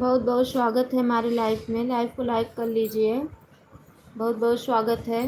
बहुत बहुत स्वागत है हमारे लाइव में। लाइव को लाइक कर लीजिए। बहुत बहुत स्वागत है।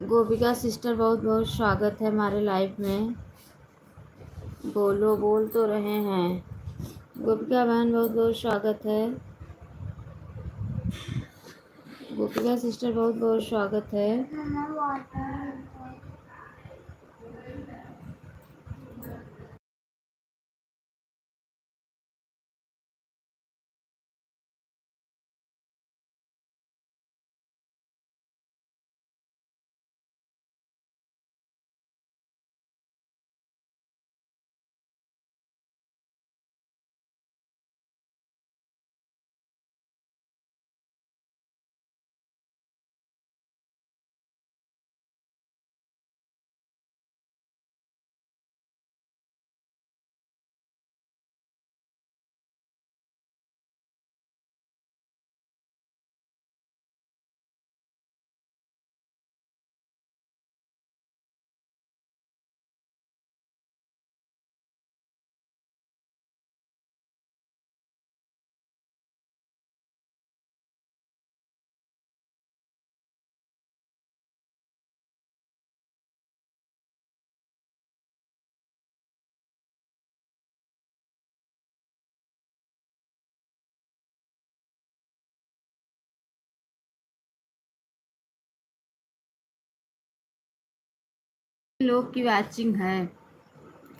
गोपिका सिस्टर बहुत बहुत स्वागत है हमारे लाइव में। बोलो, बोल तो रहे हैं। गोपिका बहन बहुत बहुत स्वागत है। गोपिका सिस्टर बहुत बहुत स्वागत है। लोग की वाचिंग है।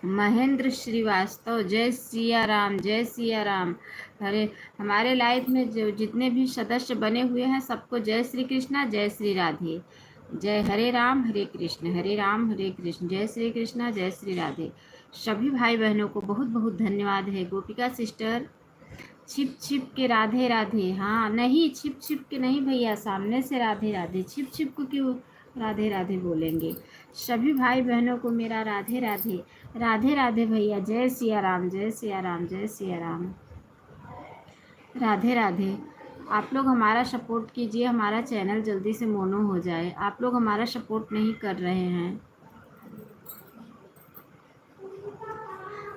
महेंद्र श्रीवास्तव, जय सिया राम, जय सिया राम। हरे हमारे लाइव में जो जितने भी सदस्य बने हुए हैं सबको जय श्री कृष्णा, जय श्री राधे। जय हरे राम हरे कृष्ण, हरे राम हरे कृष्ण, जय श्री कृष्णा, जय श्री राधे। सभी भाई बहनों को बहुत बहुत धन्यवाद है। गोपिका सिस्टर छिप छिप के राधे राधे। हाँ नहीं, छिप छिप के नहीं भैया, सामने से राधे राधे। छिप छिप को क्यों राधे राधे बोलेंगे। सभी भाई बहनों को मेरा राधे राधे। राधे राधे भैया। जय सिया राम, जय सिया राम, जय सिया राम। राधे राधे। आप लोग हमारा सपोर्ट कीजिए, हमारा चैनल जल्दी से मोनो हो जाए। आप लोग हमारा सपोर्ट नहीं कर रहे हैं।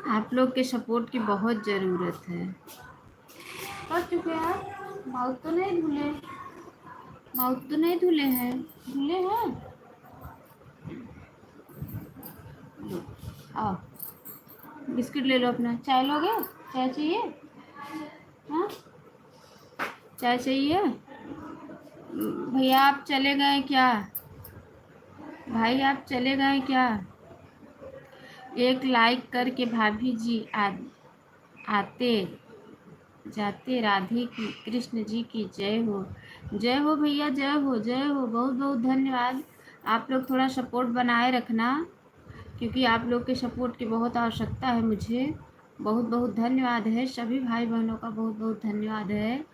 आप लोग के सपोर्ट की बहुत ज़रूरत है। कर चुके हैं। माउथ तो नहीं धुले, माउथ तो नहीं धुले हैं। धुले हैं। लो, आओ बिस्किट ले लो अपना। चाय लोगे? चाय चाहिए? हाँ, चाय चाहिए? भैया आप चले गए क्या? भाई आप चले गए क्या? एक लाइक करके भाभी जी आते जाते। राधे की कृष्ण जी की जय हो। जय हो भैया, जय हो, जय हो। बहुत बहुत धन्यवाद। आप लोग थोड़ा सपोर्ट बनाए रखना, क्योंकि आप लोग के सपोर्ट की बहुत आवश्यकता है मुझे। बहुत बहुत धन्यवाद है। सभी भाई बहनों का बहुत बहुत धन्यवाद है।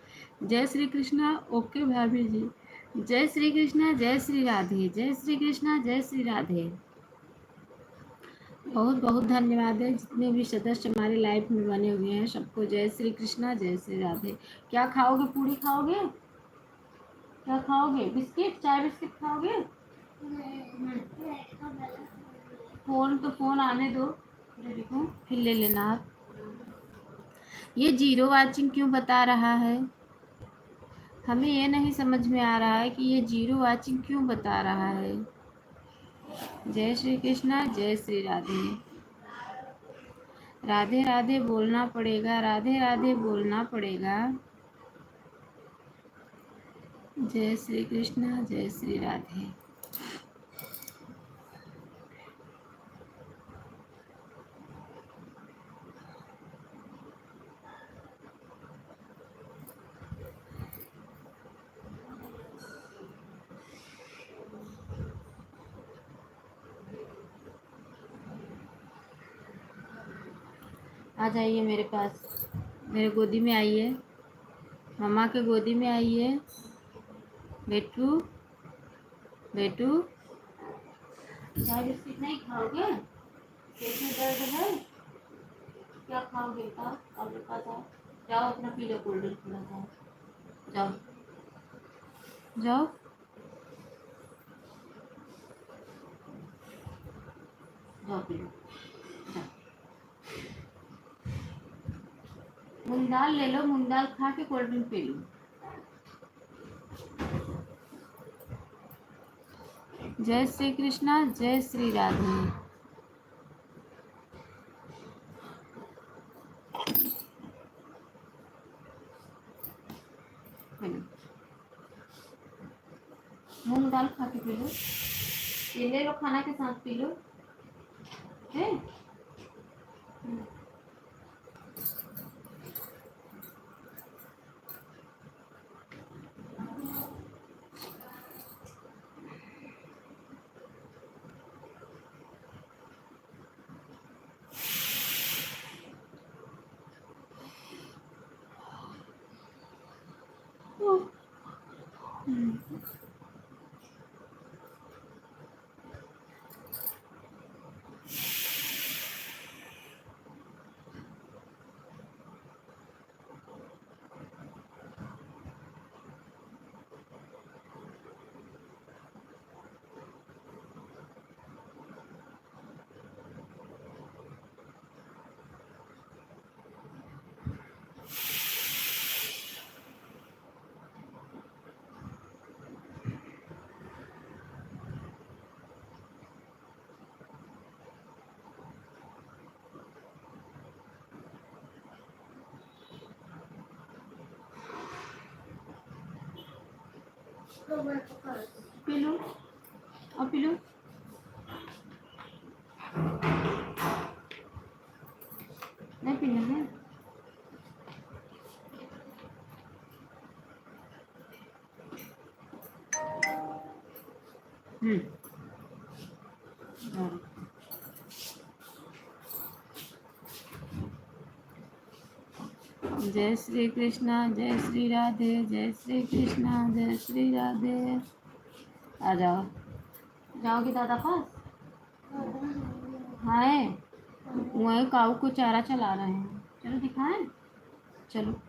जय श्री कृष्णा। ओके भाभी जी। जय श्री कृष्णा, जय श्री राधे। जय श्री कृष्णा, जय श्री राधे। बहुत बहुत धन्यवाद है। जितने भी सदस्य हमारे लाइफ में बने हुए हैं सबको जय श्री कृष्णा, जय श्री राधे। क्या खाओगे? पूरी खाओगे? क्या खाओगे? बिस्किट? चाय बिस्किट खाओगे? फ़ोन तो फ़ोन आने दो, देखो फिर ले लेना आप। ये जीरो वाचिंग क्यों बता रहा है? हमें ये नहीं समझ में आ रहा है कि ये जीरो वाचिंग क्यों बता रहा है। जय श्री कृष्णा, जय श्री राधे। राधे राधे बोलना पड़ेगा, राधे राधे बोलना पड़ेगा। जय श्री कृष्णा, जय श्री राधे। आ जाइए मेरे पास, मेरे गोदी में आइए, मम्मा के गोदी में आइए। बेटू, बेटू, चाय बिस्किट नहीं खाओगे? पेट में दर्द है? क्या खाओगे? बताओ, अब बताओ। जाओ अपना पी लो कोल्ड ड्रिंक थोड़ा सा। जाओ जाओ जाओ पी लो, जाओ। मूंग दाल ले लो, मूंग दाल खा के कोल्ड ड्रिंक पी लो। जय श्री कृष्णा, जय श्री राधे। पी लो, मूंग दाल खा के पी लो। ये ले लो, खाना के साथ पी लो, है? पी लो और पी लो। नहीं पीना है? और जय श्री कृष्णा, जय श्री राधे, जय श्री कृष्णा, जय श्री राधे। आ जाओ, जाओगे दादा पास? हाय, वही काऊ को चारा चला रहे हैं। चलो दिखाएं, चलो।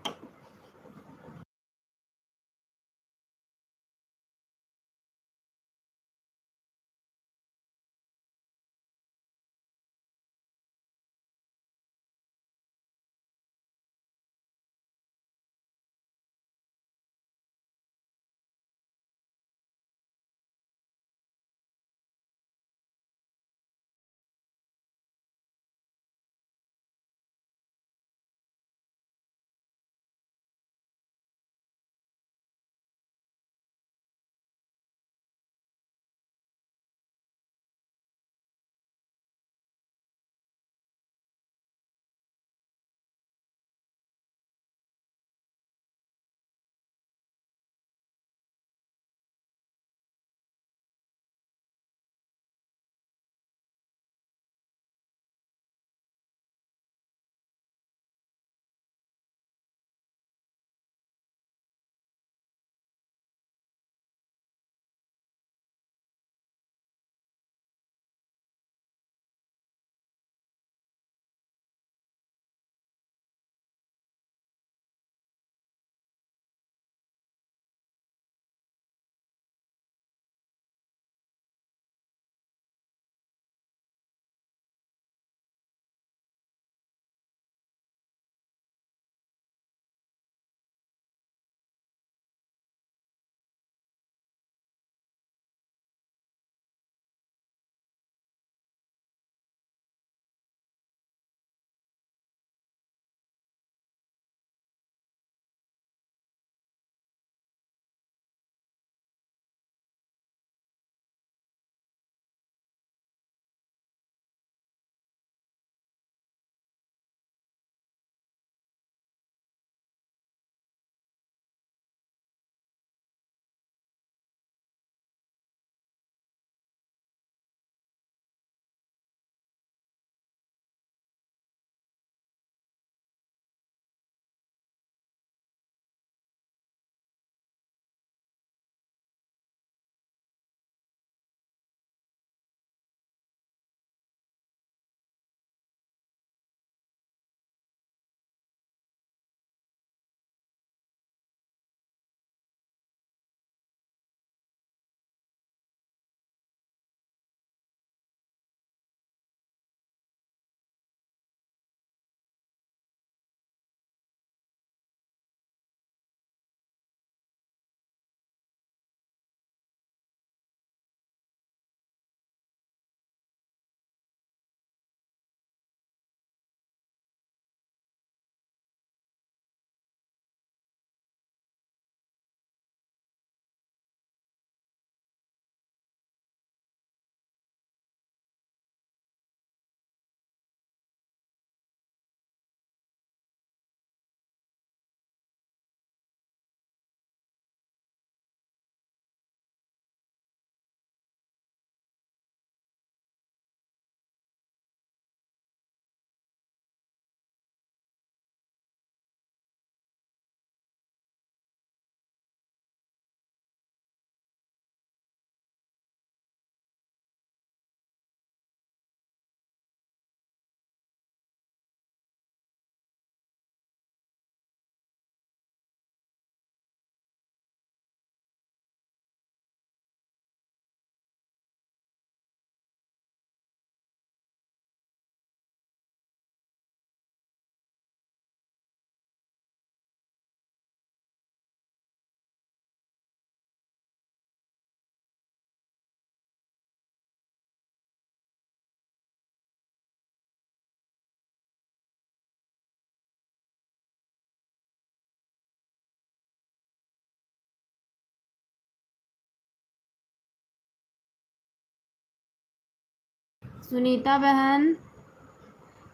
सुनीता बहन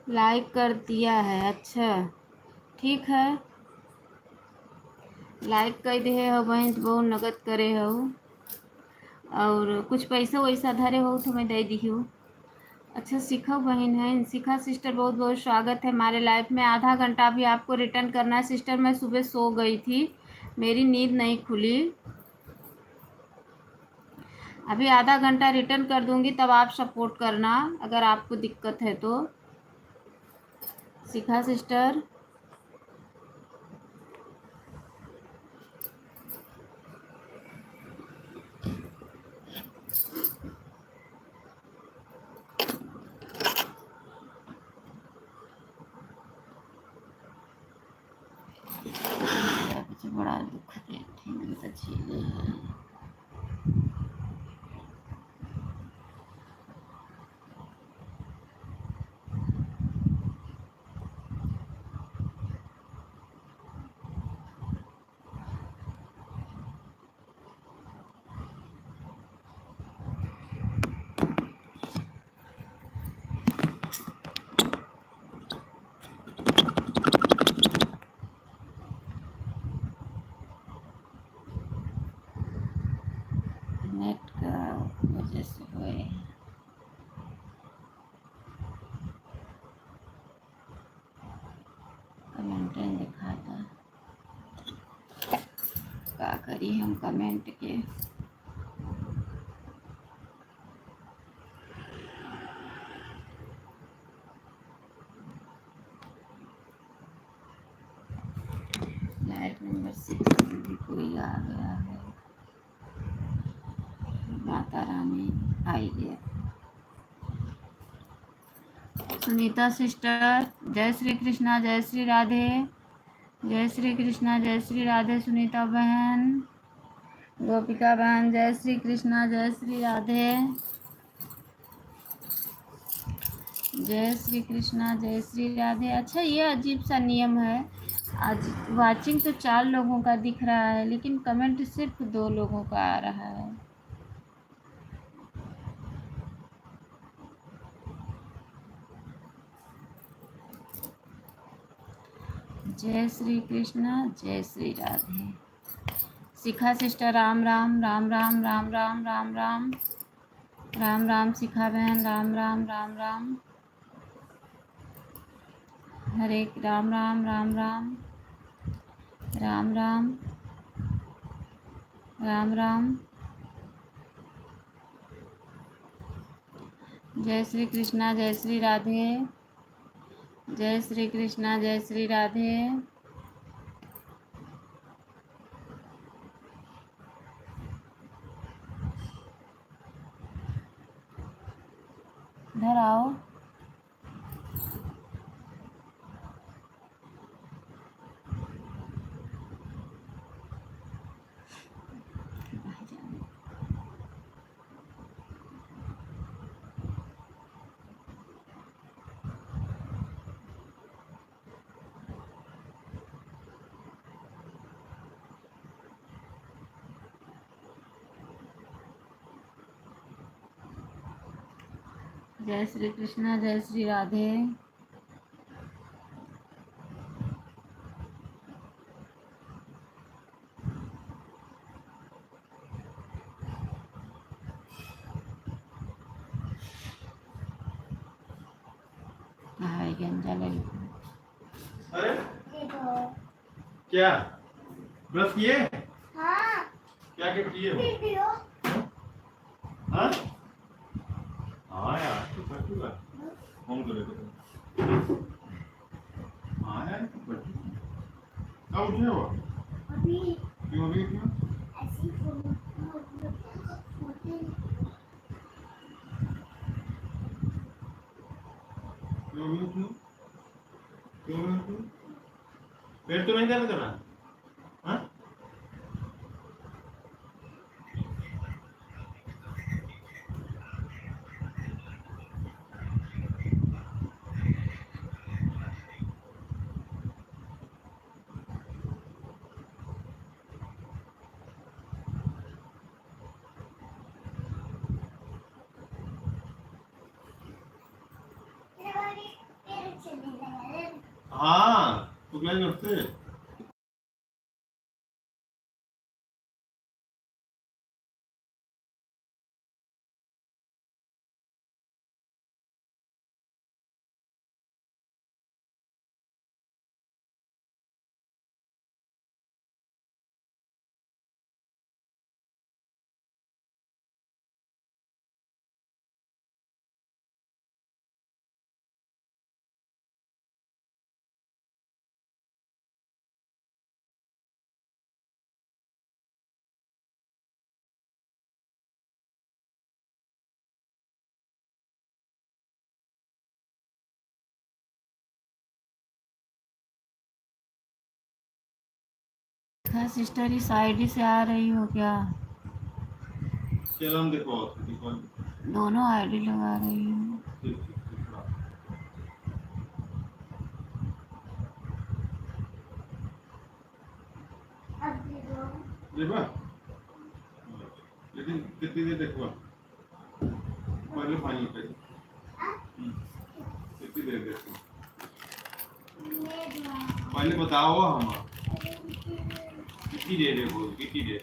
लाइक कर दिया है। अच्छा ठीक है, लाइक कर दे हो बहन तो बहुत नगद करे हो, और कुछ पैसा वैसा धरे हो तो मैं दे दी हूँ। अच्छा शिखा बहन है, शिखा सिस्टर बहुत बहुत स्वागत है हमारे लाइफ में। आधा घंटा भी आपको रिटर्न करना है सिस्टर। मैं सुबह सो गई थी, मेरी नींद नहीं खुली। अभी आधा घंटा रिटर्न कर दूंगी, तब आप सपोर्ट करना अगर आपको दिक्कत है तो। शिखा सिस्टर बड़ा दुख देती है चीजें। नेट का वजह से हुए। कमेंट दिखाता क्या करी हम कमेंट के। लाइट नंबर 6 में भी कोई आ गया है। माता रानी आई है। सुनीता सिस्टर जय श्री कृष्णा, जय श्री राधे, जय श्री कृष्णा, जय श्री राधे। सुनीता बहन, गोपिका बहन जय श्री कृष्णा, जय श्री राधे, जय श्री कृष्णा, जय श्री राधे। अच्छा ये अजीब सा नियम है, आज वाचिंग तो 4 लोगों का दिख रहा है लेकिन कमेंट सिर्फ 2 लोगों का आ रहा है। जय श्री कृष्णा, जय श्री राधे। शिखा सिस्टर राम राम राम राम राम राम राम राम राम राम। शिखा बहन राम राम राम राम, हरे राम राम राम राम राम राम राम राम। जय श्री कृष्णा, जय श्री राधे, जय श्री कृष्णा, जय श्री राधे। इधर आओ। जय श्री कृष्णा, जय श्री राधे। हाय गंजा लगी। अरे क्या ब्रश किए? हाँ। क्या क्या किए हो? हाँ हाँ यार तो बैठूंगा फोन करेगा। हाँ यार तो बैठूंगा। कब उठे हो? अभी। क्यों अभी क्यों? ऐसी फोन क्यों अभी क्यों? क्यों अभी क्यों? पेट तो नहीं दर्द कर रहा? हाँ? हाँ तो क्या करते? हाँ सिस्टर, इस आईडी से आ रही हो क्या? चलो हम देखो देखो। दोनों आईडी लगा रही हूँ। ठीक ठीक ठीक हाँ। देखो लेकिन कितनी देर देखो पहले पानी पे कितनी देर देखो पहले बताओ हम कितनी देर देखो कितनी देर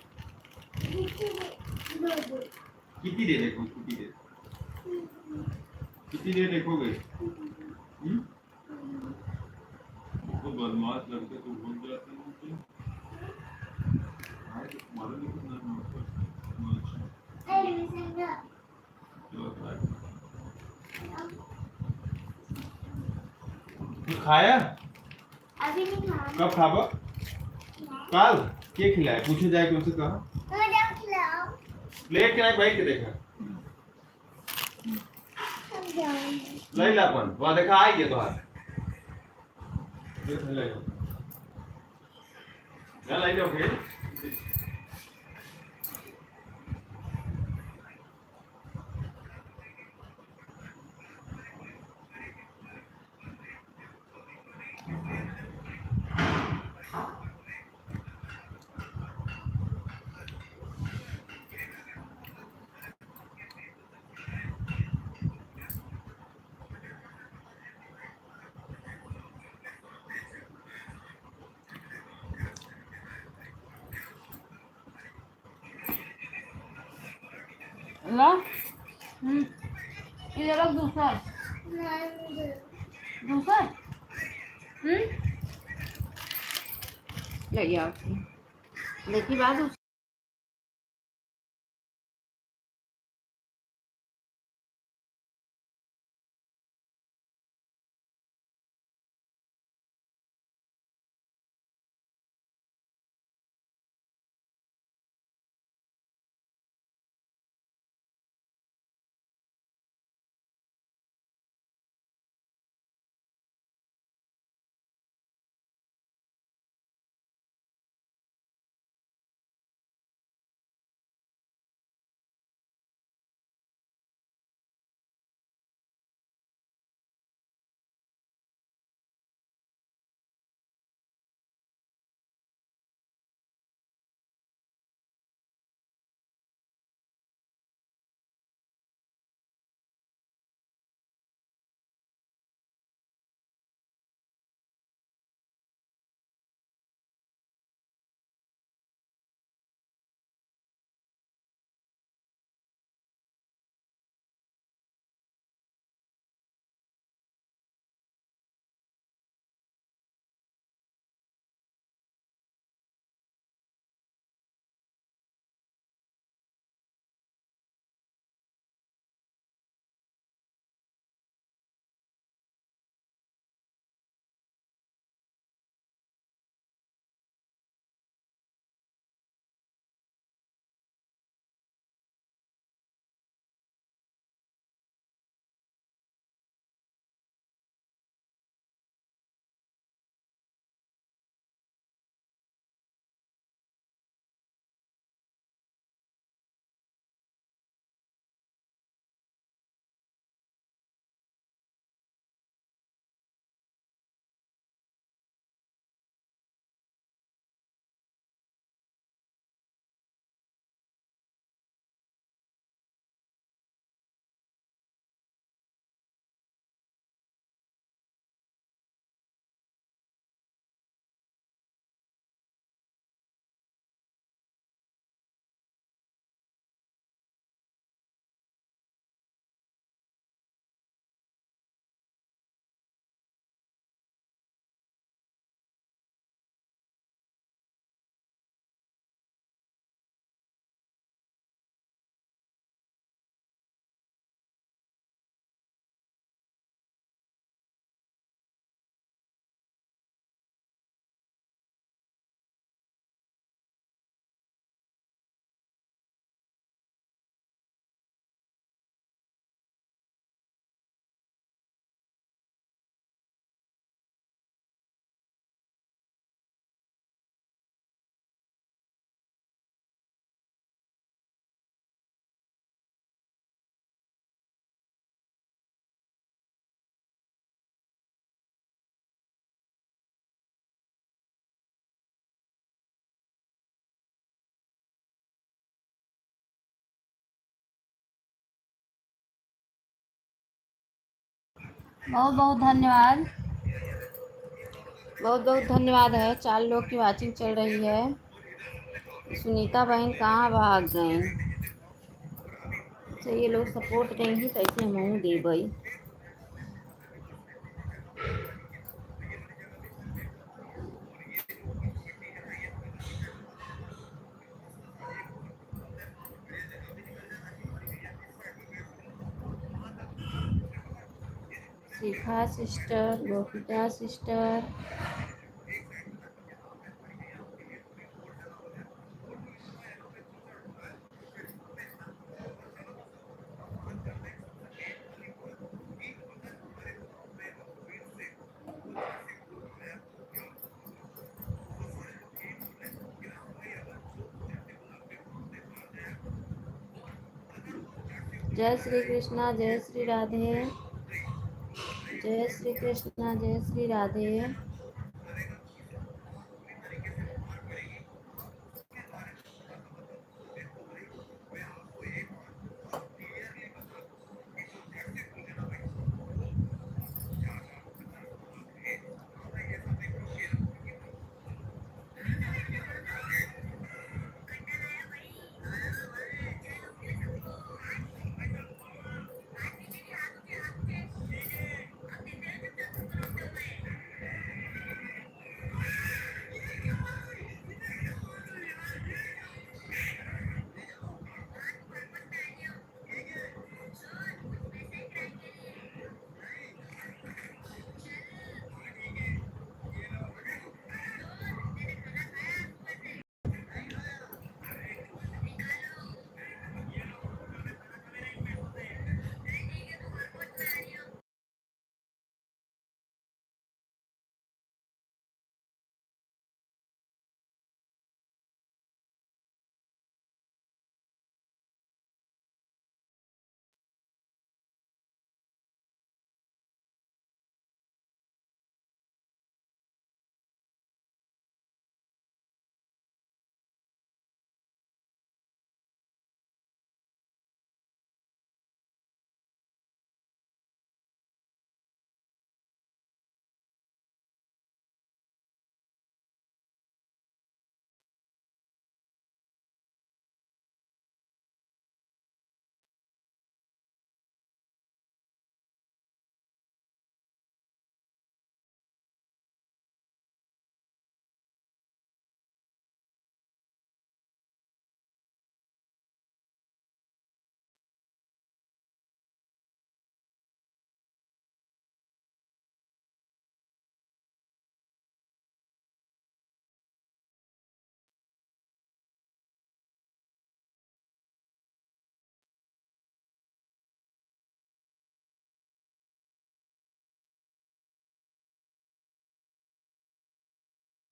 कितनी देर देखो कितनी देर देखोगे? तो बदमाश लड़के तो भूल जाते हैं मुझे। हाँ, तो तुम्हारे लिए कितना अच्छा चलो तो खाया अभी नहीं खाया। कब खाबो? कल के खिलाए पूछे जाए कि उनसे कहा मुझे खिलाओ। प्लेट के ना भाई के देखा हम जाएंगे। ले लापन वहां देखा आई गया तो हाथ देख ले ना ले लो फिर ला इधर रख दूसरा। नहीं, दूसरा ले आओ। देखी बात बहुत बहुत धन्यवाद। बहुत बहुत धन्यवाद है। 4 लोग की वाचिंग चल रही है। सुनीता बहन कहाँ भाग गए? तो ये लोग सपोर्ट देंगी कैसे मुँह दे भाई। शिखा सिस्टर, गोपिका सिस्टर, जय श्री कृष्णा, जय श्री राधे, जय श्री कृष्णा, जय श्री राधे।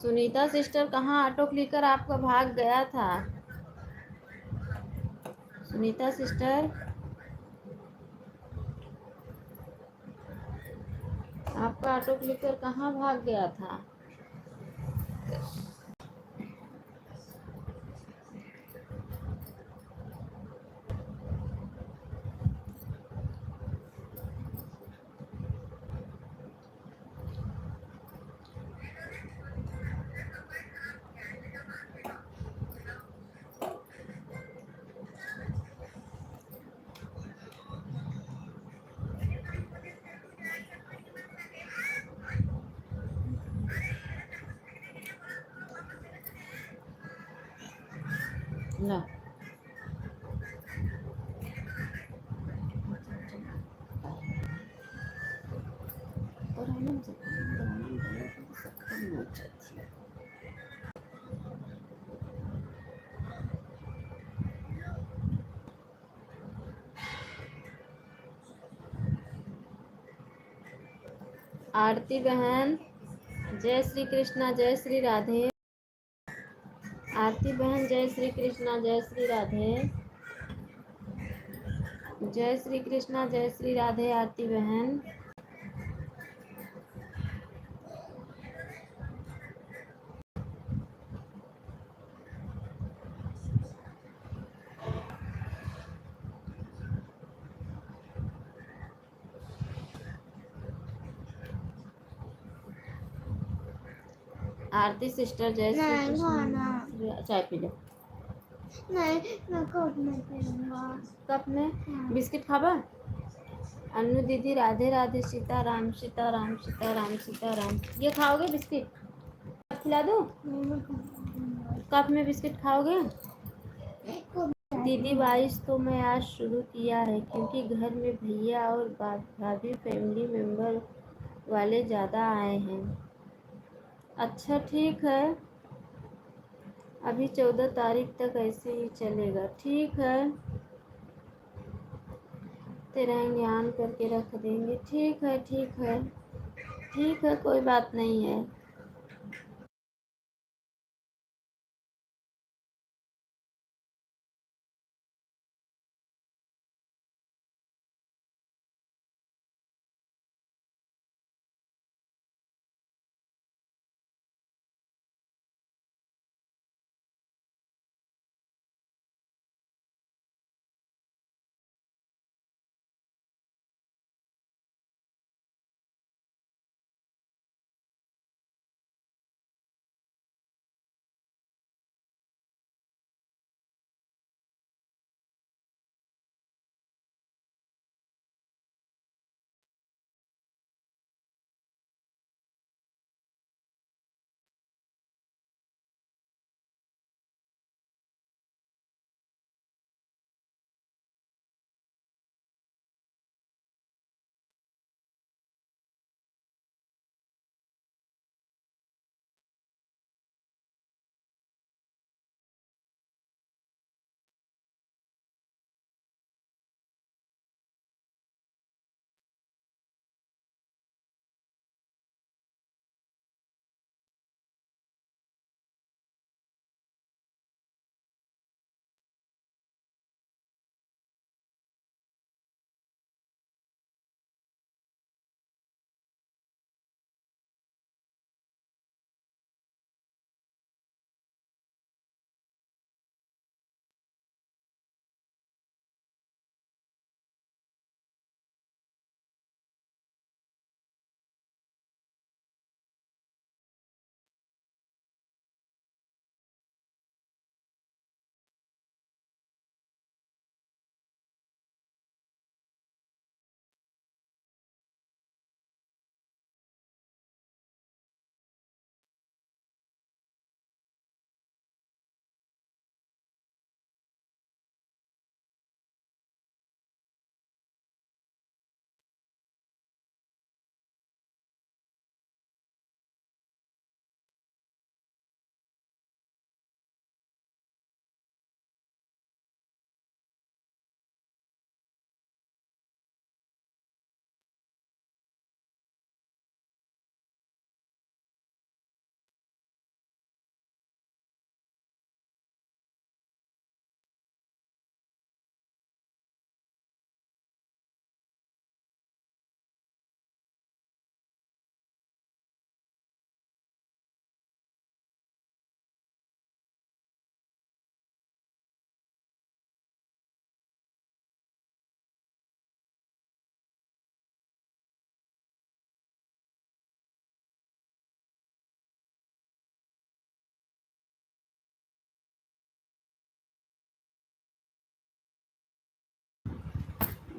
सुनीता सिस्टर कहाँ ऑटो लेकर आपका भाग गया था? सुनीता सिस्टर, आपका ऑटो लेकर कहाँ भाग गया था? ला आरती बहन, जय श्री कृष्णा, जय श्री राधे। आरती बहन, जय श्री कृष्णा, जय श्री राधे। जय श्री कृष्णा, जय श्री राधे। आरती बहन, आरती सिस्टर जय श्री नहीं खाना। कृष्ण। चाय पी लो। नहीं, मैं कोट नहीं पीऊंगा। कप में हाँ। बिस्किट खाबा। अन्नू दीदी राधे राधे, सीताराम सीताराम सीताराम सीताराम। ये खाओगे बिस्किट? खिला दो। नहीं, मैं खाऊंगा। कप में बिस्किट खाओगे? को- दीदी 22 तो मैं आज शुरू किया है क्योंकि घर में भैया और भाभी फैमिली मेम्बर वाले ज़्यादा आए हैं। अच्छा ठीक है, अभी 14 तारीख तक ऐसे ही चलेगा। ठीक है, तेरा ज्ञान करके रख देंगे। ठीक है ठीक है ठीक है, कोई बात नहीं है।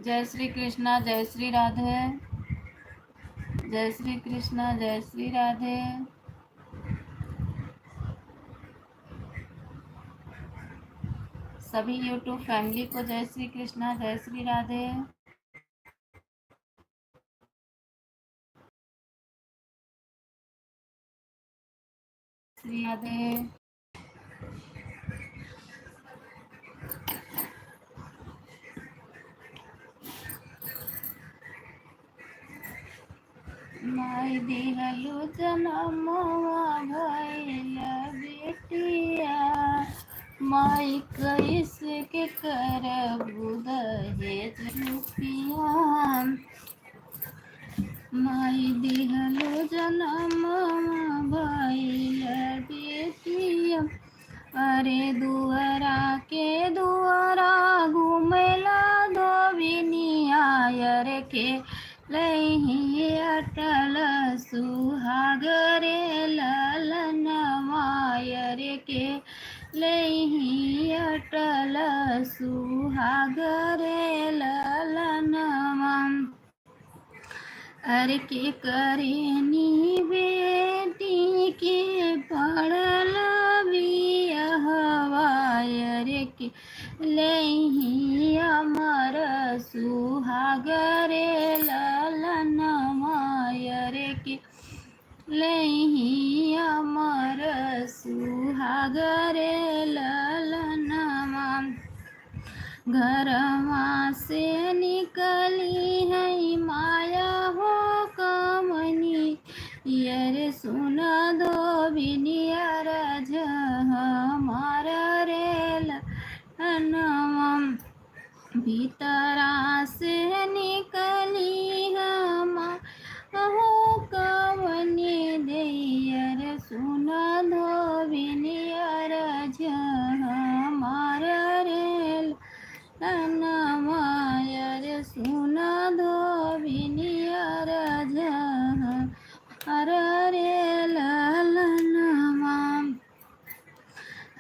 जय श्री कृष्णा जय श्री राधे। जय श्री कृष्णा जय श्री राधे। सभी यूट्यूब फैमिली को जय श्री कृष्णा जय श्री राधे। श्री राधे। माई दिहलु जनमवा भइल बेटिया, माई कैसे के करबु दहेज रुपिया। माई दिहलु जनमवा भइल बेटिया, अरे दुआरा के दुआरा घुमेला धोबिनिया, अरे के लही अटा अटल सुहाग रे ललनवा रे के लेहि अटल सुहाग रे ललनवा अरे के करेनी बेटी के पड़ल बियाहवा रे के लेहि अमर सुहाग रे ललनवा रे के लेहि अमर सुहाग रे ललनवा घरवा से निकली है माया हो कमनी यर सुन दो बिनियर हमार रे लनवम भीतरा से निकली हम हो कमनी देयर सुन दो बिनियर हमार रे नमायर सुन दो बिनियर हर रे ललनवा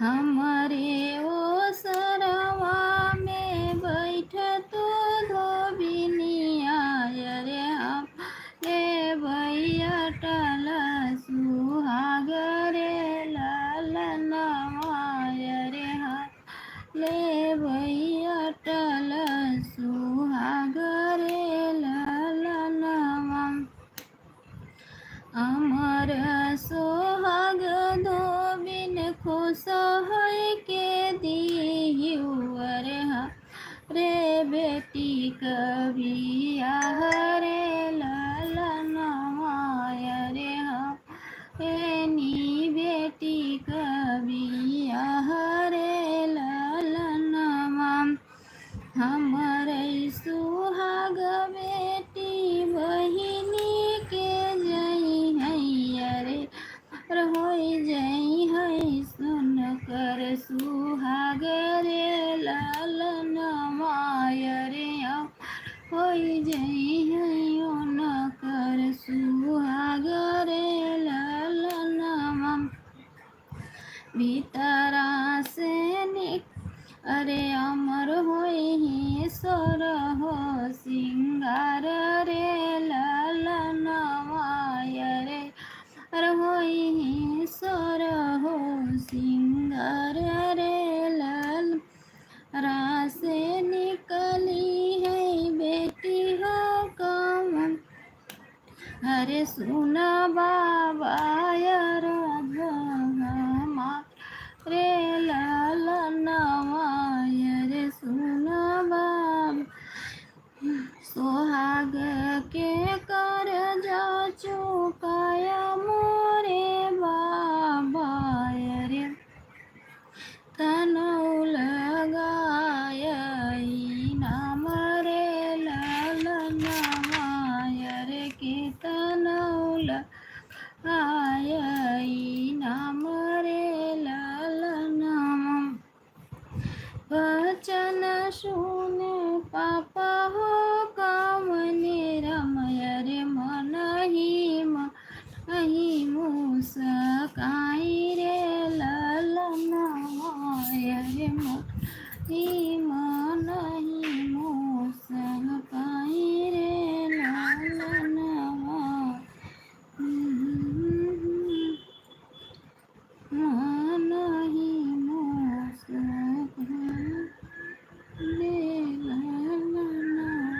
हमारे ओ सरवा में बैठ तो धोबिनिया रे हम रे भैया टल सुहाग रे ललनवा रे हम ले भैया टल सुहाग रे ललनवा अमर सोहाग धोबिन खुश है के दियुअर रे बेटी कबिया रे ललनवा रे नी बेटी कबिया रे ललनवा हमर सुहाग बेटी बहिनी के जई है रे होई जई है सुन कर सुहाग रे ललनवा रे होई जई है न कर सुहाग रे ललनवा भीतरा से निक अरे अमर होई सोर हो सिंगार रे ललनवा रे अरे होई सोर हो सिंगार रे लल रासे निकली है बेटी हो कम अरे सुना बाबा राधा रे ललनवा रे सुना बाबा सोहाग के कर जा चुकाया मोरे बाबा रे तनौ लगाय नाम रे ललनवा रे के तनौ लगाय नाम रे ललनवा वचन सुन पापा हो कामने रमय रे मन ही मुस्काई रे ललनवा रे मन ही मुस्काई रे ललनवा मन ही मुस्काई रे ललनवा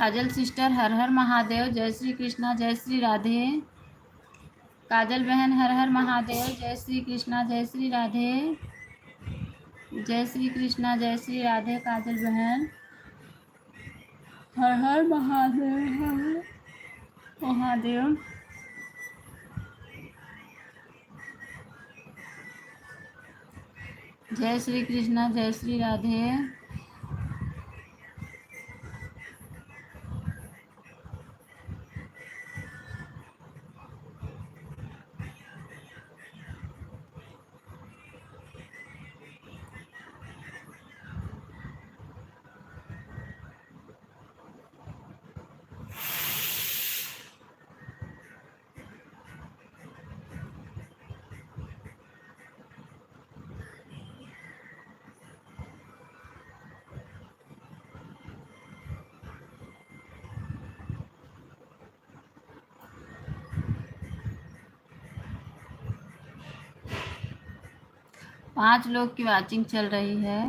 काजल सिस्टर हर हर महादेव, जय श्री कृष्णा, जय श्री राधे। काजल बहन हर हर महादेव, जय श्री कृष्णा, जय श्री राधे। जय श्री कृष्णा, जय श्री राधे। काजल बहन हर हर महादेव, हर हर महादेव। जय श्री कृष्णा, जय श्री राधे। 5 लोग की वॉचिंग चल रही है।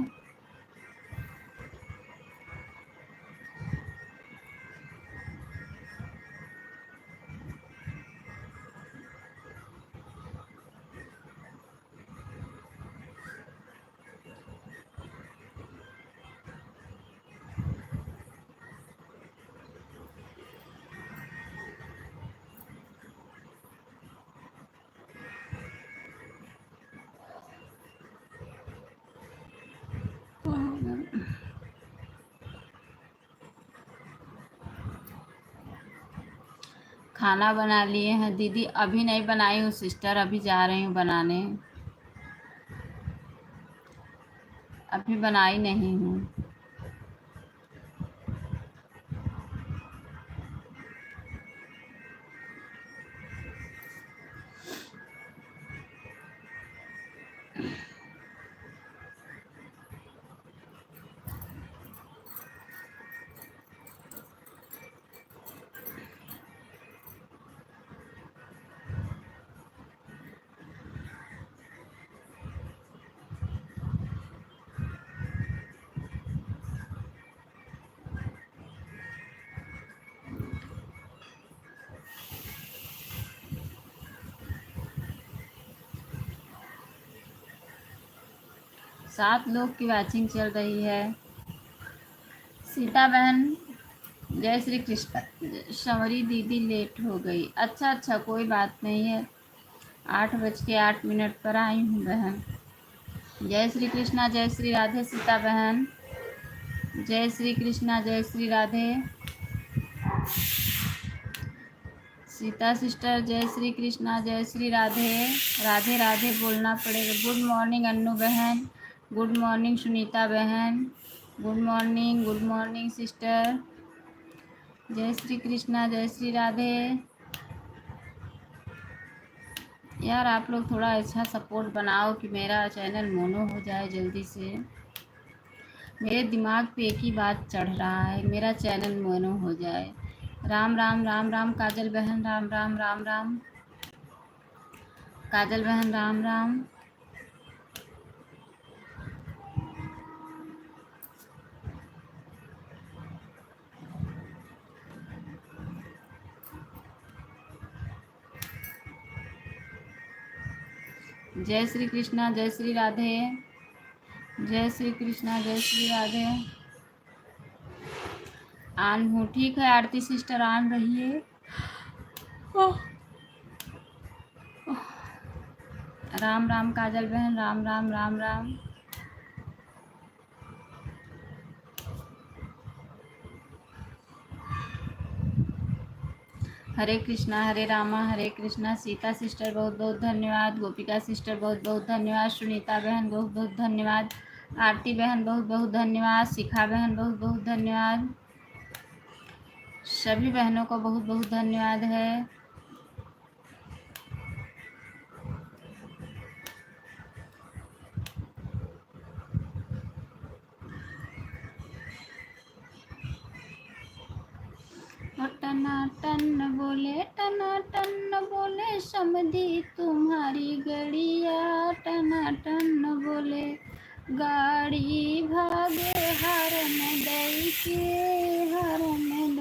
खाना बना लिए हैं दीदी? अभी नहीं बनाई हूँ सिस्टर, अभी जा रही हूँ बनाने, अभी बनाई नहीं हूँ। सात लोग की वॉचिंग चल रही है। सीता बहन जय श्री कृष्ण। शंवरी दीदी लेट हो गई। अच्छा अच्छा, कोई बात नहीं है, 8:08 पर आई हूँ बहन। जय श्री कृष्णा, जय श्री राधे। सीता बहन जय श्री कृष्णा, जय श्री राधे। सीता सिस्टर जय श्री कृष्णा, जय श्री राधे। राधे राधे बोलना पड़ेगा। गुड मॉर्निंग अन्नू बहन, गुड मॉर्निंग सुनीता बहन, गुड मॉर्निंग सिस्टर। जय श्री कृष्णा, जय श्री राधे। यार आप लोग थोड़ा अच्छा सपोर्ट बनाओ कि मेरा चैनल मोनो हो जाए जल्दी से। मेरे दिमाग पे एक ही बात चढ़ रहा है, मेरा चैनल मोनो हो जाए। राम राम राम राम काजल बहन, राम राम राम राम काजल बहन, राम राम। जय श्री कृष्णा, जय श्री राधे। जय श्री कृष्णा, जय श्री राधे। आन हूँ, ठीक है आरती सिस्टर, आन रहिए। राम राम काजल बहन, राम राम राम राम। हरे कृष्णा हरे रामा हरे कृष्णा। सीता सिस्टर बहुत बहुत धन्यवाद। गोपिका सिस्टर बहुत बहुत धन्यवाद। सुनीता बहन बहुत बहुत धन्यवाद। आरती बहन बहुत बहुत धन्यवाद। शिखा बहन बहुत बहुत धन्यवाद। सभी बहनों को बहुत बहुत धन्यवाद है। टना टन बोले समधी तुम्हारी गड़िया, टना टन बोले गाड़ी भागे हरन दई के, हरन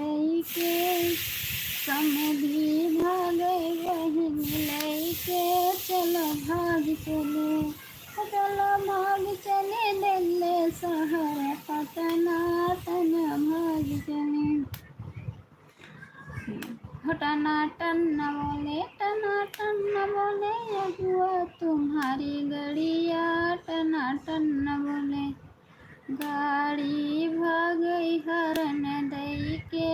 भाग चले, चलो भाग चले दिल्ली शहर पटना टन भाग चले। टना टन बोले टना टन बोले अगुआ तुम्हारी गड़िया टना टन बोले। गाड़ी भाग गई हरन दई के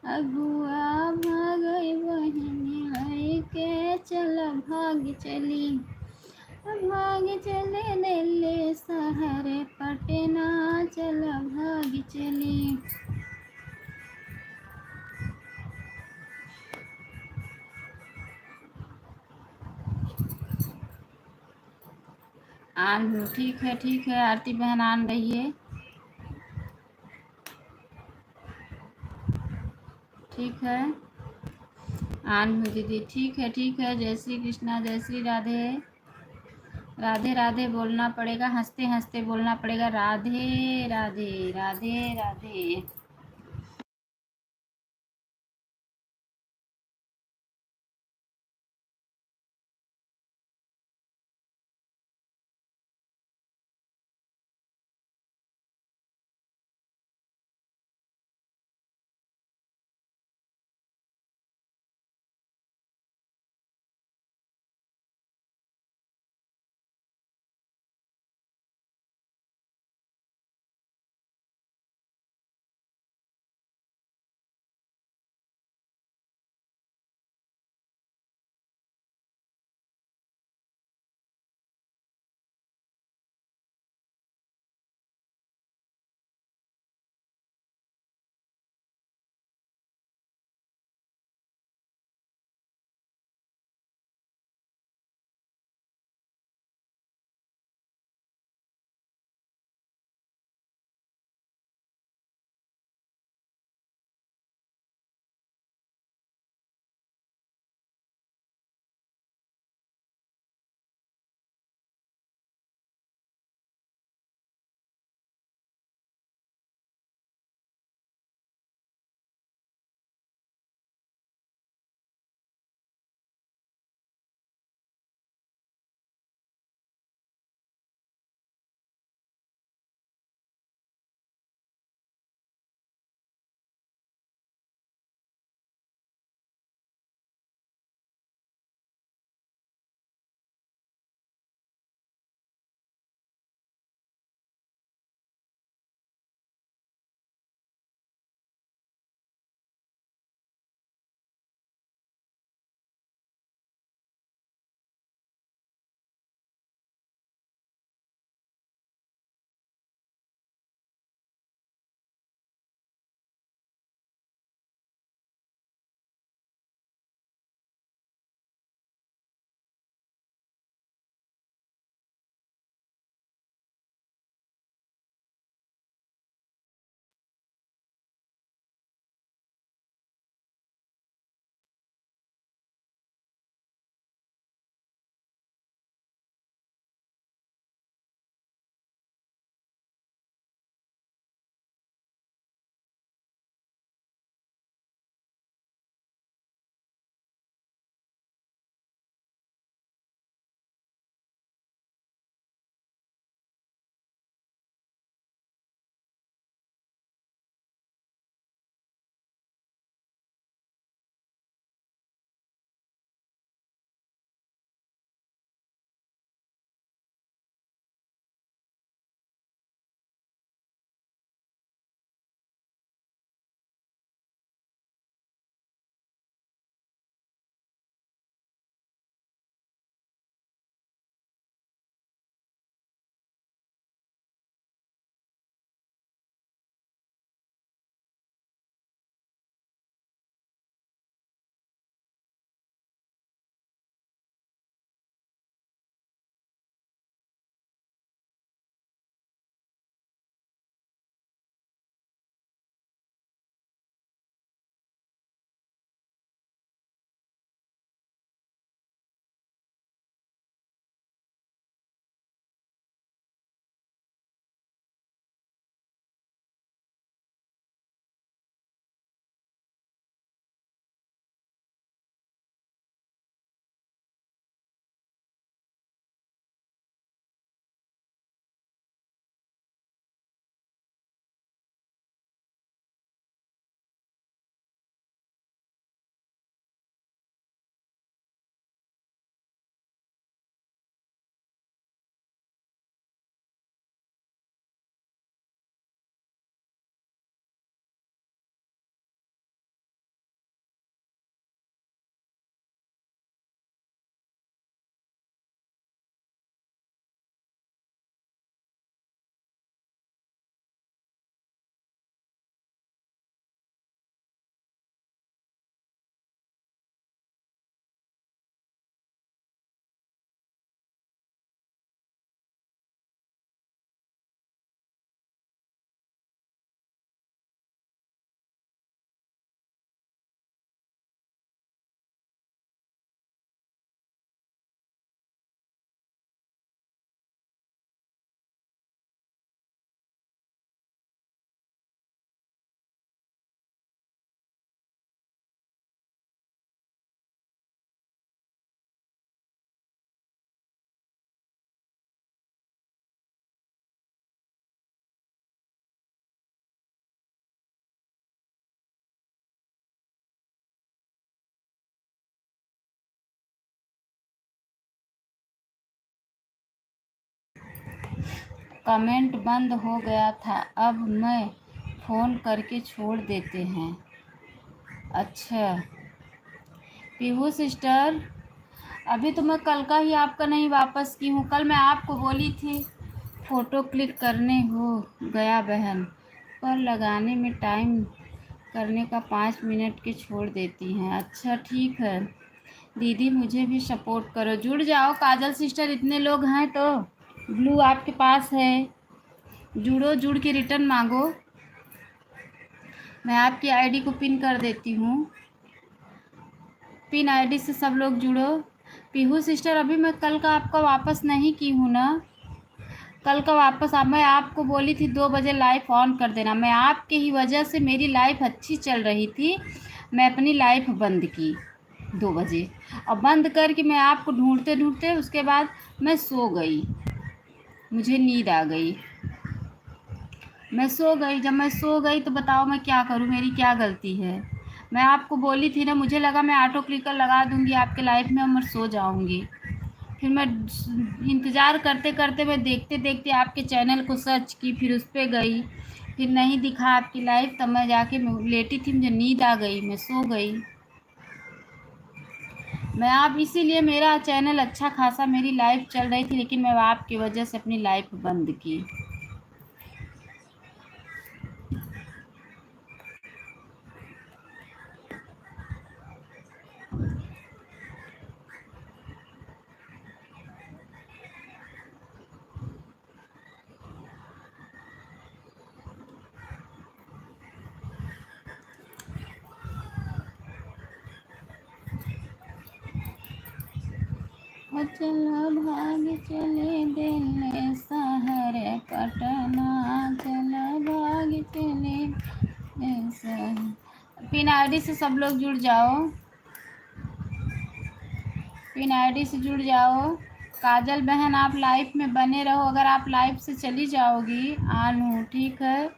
अगुआ भाग गई बहिनी लई के। चल भाग चली दिल्ली शहर पटना चल भाग चली। आन ठीक है आरती बहन आन रही है। ठीक है आन हूँ दीदी। ठीक है जय श्री कृष्णा जय श्री राधे। राधे राधे बोलना पड़ेगा, हंसते हंसते बोलना पड़ेगा। राधे राधे राधे राधे। कमेंट बंद हो गया था, अब मैं फ़ोन करके छोड़ देते हैं। अच्छा पीहू सिस्टर, अभी तो मैं कल का ही आपका नहीं वापस की हूँ। कल मैं आपको बोली थी फ़ोटो क्लिक करने, हो गया बहन, पर लगाने में टाइम करने का 5 मिनट के छोड़ देती हैं। अच्छा ठीक है दीदी, मुझे भी सपोर्ट करो, जुड़ जाओ काजल सिस्टर, इतने लोग हैं तो ब्लू आपके पास है, जुड़ो, जुड़ के रिटर्न मांगो। मैं आपकी आईडी को पिन कर देती हूँ, पिन आईडी से सब लोग जुड़ो। पीहू सिस्टर, अभी मैं कल का आपका वापस नहीं की हूँ ना, कल का वापस मैं आपको बोली थी 2 बजे लाइफ ऑन कर देना। मैं आपके ही वजह से, मेरी लाइफ अच्छी चल रही थी, मैं अपनी लाइफ बंद की 2 बजे, और बंद करके मैं आपको ढूंढते ढूंढते उसके बाद मैं सो गई, मुझे नींद आ गई, मैं सो गई। जब मैं सो गई तो बताओ मैं क्या करूं, मेरी क्या गलती है। मैं आपको बोली थी ना, मुझे लगा मैं ऑटो क्लिकर लगा दूंगी आपके लाइफ में और मैं सो जाऊंगी। फिर मैं इंतज़ार करते करते, मैं देखते देखते आपके चैनल को सर्च की, फिर उस पर गई, फिर नहीं दिखा आपकी लाइफ, तब मैं जाके लेटी थी, मुझे नींद आ गई, मैं सो गई। मैं आप इसीलिए, मेरा चैनल अच्छा खासा, मेरी लाइफ चल रही थी, लेकिन मैं आपकी वजह से अपनी लाइफ बंद की। चलो भाग चले दिल शहर पटना, चलो भाग चले दिल शहर। पिन आईडी से सब लोग जुड़ जाओ, पिन आईडी से जुड़ जाओ। काजल बहन, आप लाइफ में बने रहो, अगर आप लाइफ से चली जाओगी, आनू ठीक है,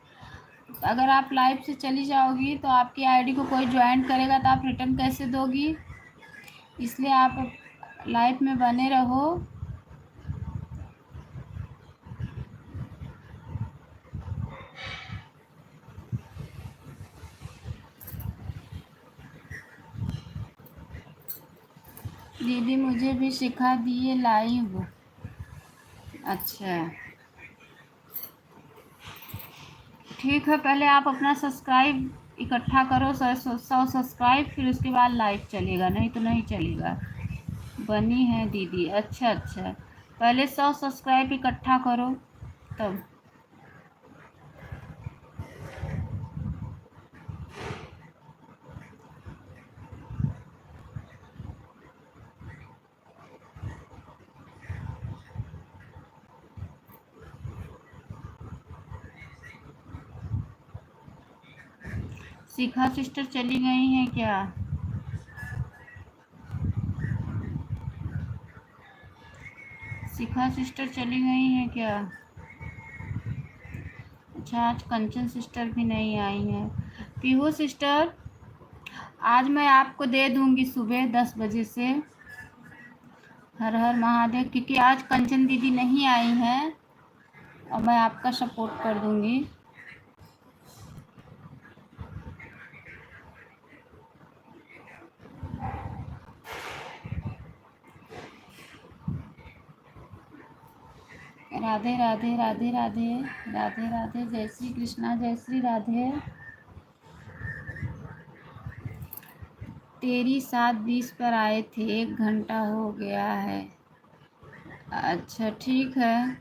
अगर आप लाइफ से चली जाओगी तो आपकी आईडी को कोई ज्वाइन करेगा तो आप रिटर्न कैसे दोगी, इसलिए आप लाइफ में बने रहो। दीदी मुझे भी सिखा दिए लाइव। अच्छा ठीक है, पहले आप अपना सब्सक्राइब इकट्ठा करो, 100 सब्सक्राइब, फिर उसके बाद लाइव चलेगा, नहीं तो नहीं चलेगा। बनी है दीदी, अच्छा अच्छा, पहले 100 सब्सक्राइब इकट्ठा करो तब। शिखा सिस्टर चली गई हैं क्या? शिखा सिस्टर चली गई हैं क्या? अच्छा, आज कंचन सिस्टर भी नहीं आई हैं। पीहू सिस्टर, आज मैं आपको दे दूंगी सुबह 10 बजे से। हर हर महादेव, क्योंकि आज कंचन दीदी नहीं आई हैं और मैं आपका सपोर्ट कर दूंगी। राधे राधे राधे राधे राधे राधे, जय श्री कृष्णा, जय श्री राधे। तेरी 7:20 पर आए थे, 1 घंटा हो गया है। अच्छा ठीक है,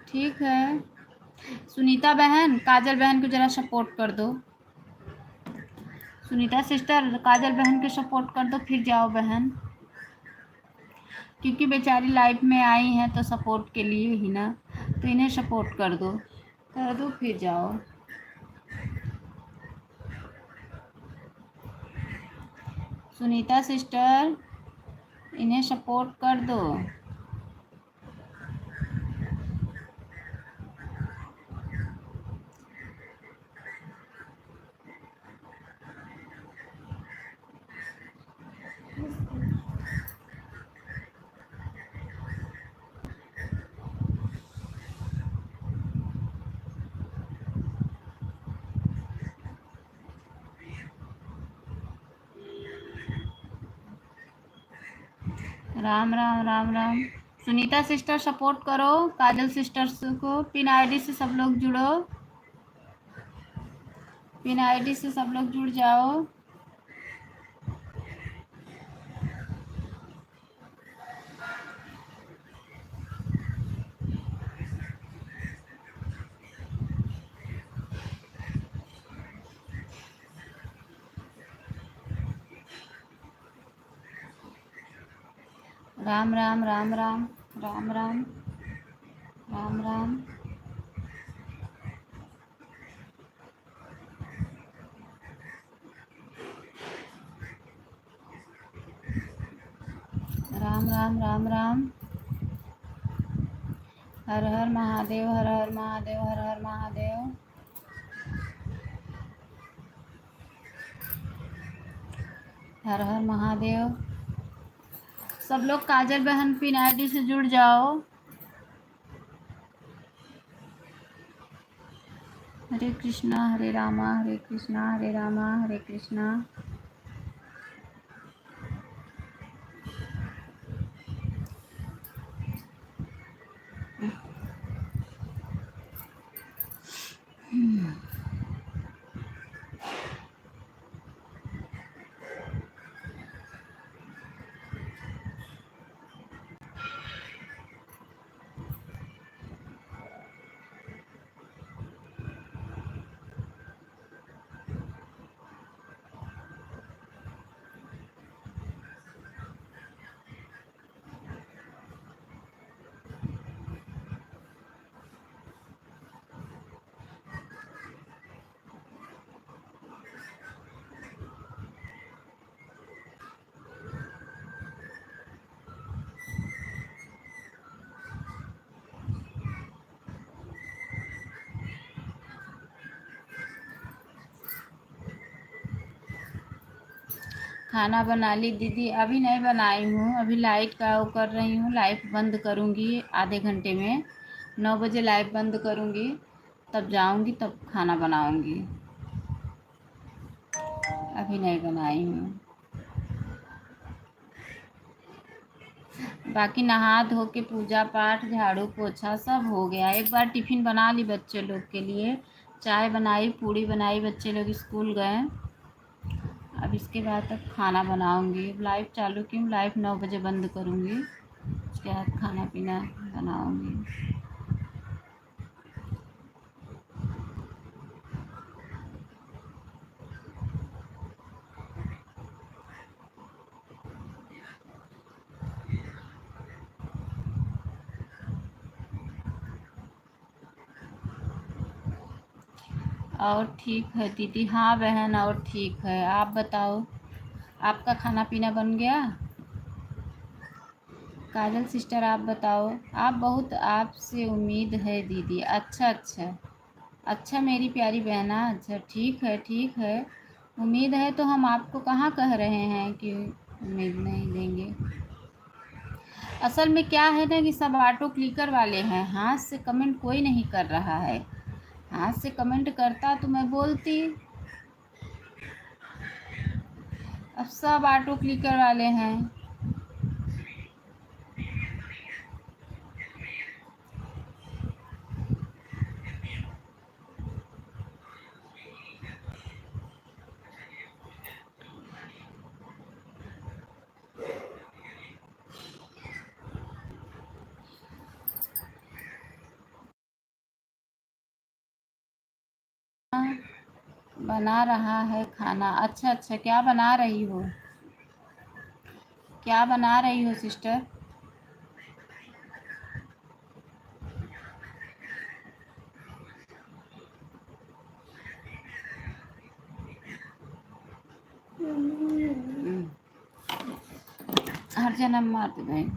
ठीक है। सुनीता बहन, काजल बहन को ज़रा सपोर्ट कर दो। सुनीता सिस्टर, काजल बहन को सपोर्ट कर दो, फिर जाओ बहन, क्योंकि बेचारी लाइफ में आई हैं तो सपोर्ट के लिए ही ना, तो इन्हें सपोर्ट कर दो, कर दो, फिर जाओ। सुनीता सिस्टर, इन्हें सपोर्ट कर दो। राम राम राम राम। सुनीता सिस्टर सपोर्ट करो, काजल सिस्टर्स को। पिन आईडी से सब लोग जुड़ो, पिन आईडी से सब लोग जुड़ जाओ। राम राम राम राम राम राम राम राम। राम राम राम राम। हर हर महादेव, हर हर महादेव, हर हर महादेव। हर हर महादेव। सब लोग काजल बहन पिन आईडी से जुड़ जाओ। हरे कृष्णा हरे रामा, हरे कृष्णा हरे रामा, हरे कृष्णा। खाना बना ली दीदी? अभी नहीं बनाई हूँ, अभी लाइट का वो कर रही हूँ। लाइट बंद करूँगी आधे घंटे में, 9 बजे लाइट बंद करूँगी, तब जाऊँगी, तब खाना बनाऊँगी। अभी नहीं बनाई हूँ। बाकी नहा धो के पूजा पाठ झाड़ू पोछा सब हो गया। एक बार टिफ़िन बना ली बच्चे लोग के लिए, चाय बनाई, पूड़ी बनाई, बच्चे लोग स्कूल गए। अब इसके बाद तक खाना बनाऊंगी। लाइव चालू की हूँ, लाइव 9 बजे बंद करूँगी, उसके बाद खाना पीना बनाऊंगी। और ठीक है दीदी? हाँ बहन, और ठीक है। आप बताओ, आपका खाना पीना बन गया? काजल सिस्टर आप बताओ। आप बहुत आपसे उम्मीद है दीदी। अच्छा अच्छा अच्छा मेरी प्यारी बहना, अच्छा ठीक है ठीक है। उम्मीद है तो हम आपको कहाँ कह रहे हैं कि उम्मीद नहीं देंगे। असल में क्या है ना कि सब ऑटो क्लिकर वाले हैं, हाथ से कमेंट कोई नहीं कर रहा है। हाथ से कमेंट करता तो मैं बोलती। अब सब ऑटो क्लिकर वाले हैं। बना रहा है खाना? अच्छा अच्छा, क्या बना रही हो? क्या बना रही हो सिस्टर? हर जन्म मार दे।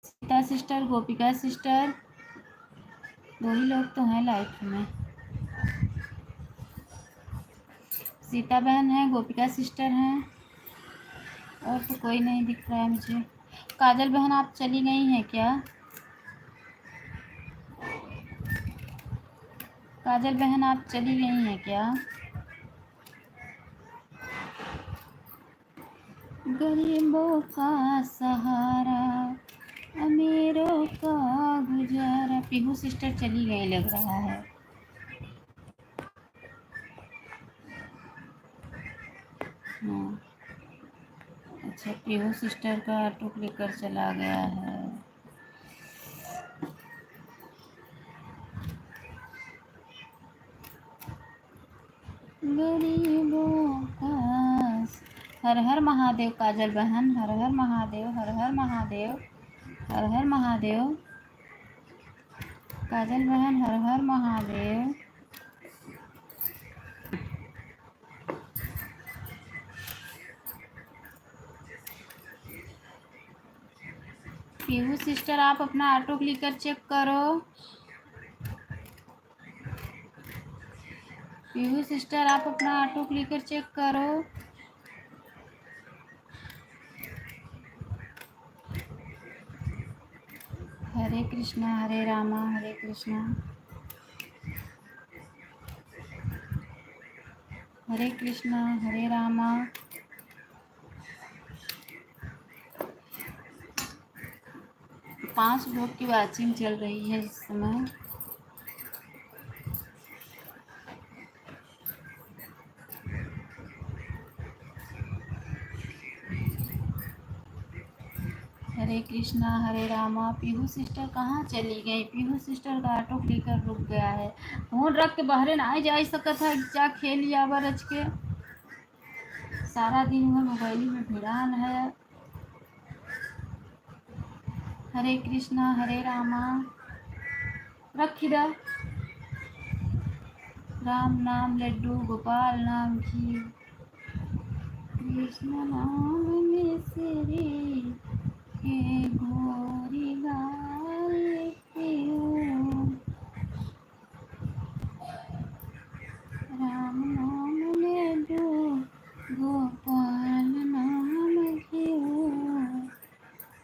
सीता सिस्टर, गोपिका सिस्टर, दो ही लोग तो हैं लाइफ में। सीता बहन है, गोपिका सिस्टर हैं, और तो कोई नहीं दिख रहा है मुझे। काजल बहन आप चली गई हैं क्या? काजल बहन आप चली गई हैं क्या? गरीबों का सहारा, अमीरों का गुजारा। पीहू सिस्टर चली गई लग रहा है। हाँ, अच्छा, पीहू सिस्टर का ऑटो लेकर चला गया है। गरीबों का हर हर महादेव। काजल बहन हर हर महादेव, हर हर महादेव, हर हर महादेव। काजल बहन हर हर महादेव। पीहू सिस्टर आप अपना ऑटो क्लिकर चेक करो। पीहू सिस्टर आप अपना ऑटो क्लिकर चेक करो। हरे कृष्णा हरे रामा हरे कृष्णा हरे कृष्णा हरे रामा। पांच लोग की वॉचिंग चल रही है इस समय। हरे कृष्णा हरे रामा। पीहू सिस्टर कहाँ चली गई? पीहू सिस्टर का ऑटो क्लिकर रुक गया है। फोन रख के बहरे ना जा सकत है, जा खेल आवा रच के। सारा दिन वह मोबाइल में भिड़ान है। हरे कृष्णा हरे रामा। रख इधर। राम नाम लड्डू गोपाल नाम घी, कृष्ण नाम में श्री के गोरी गाय पियो। राम नाम लड्डू गोपाल नाम घियो,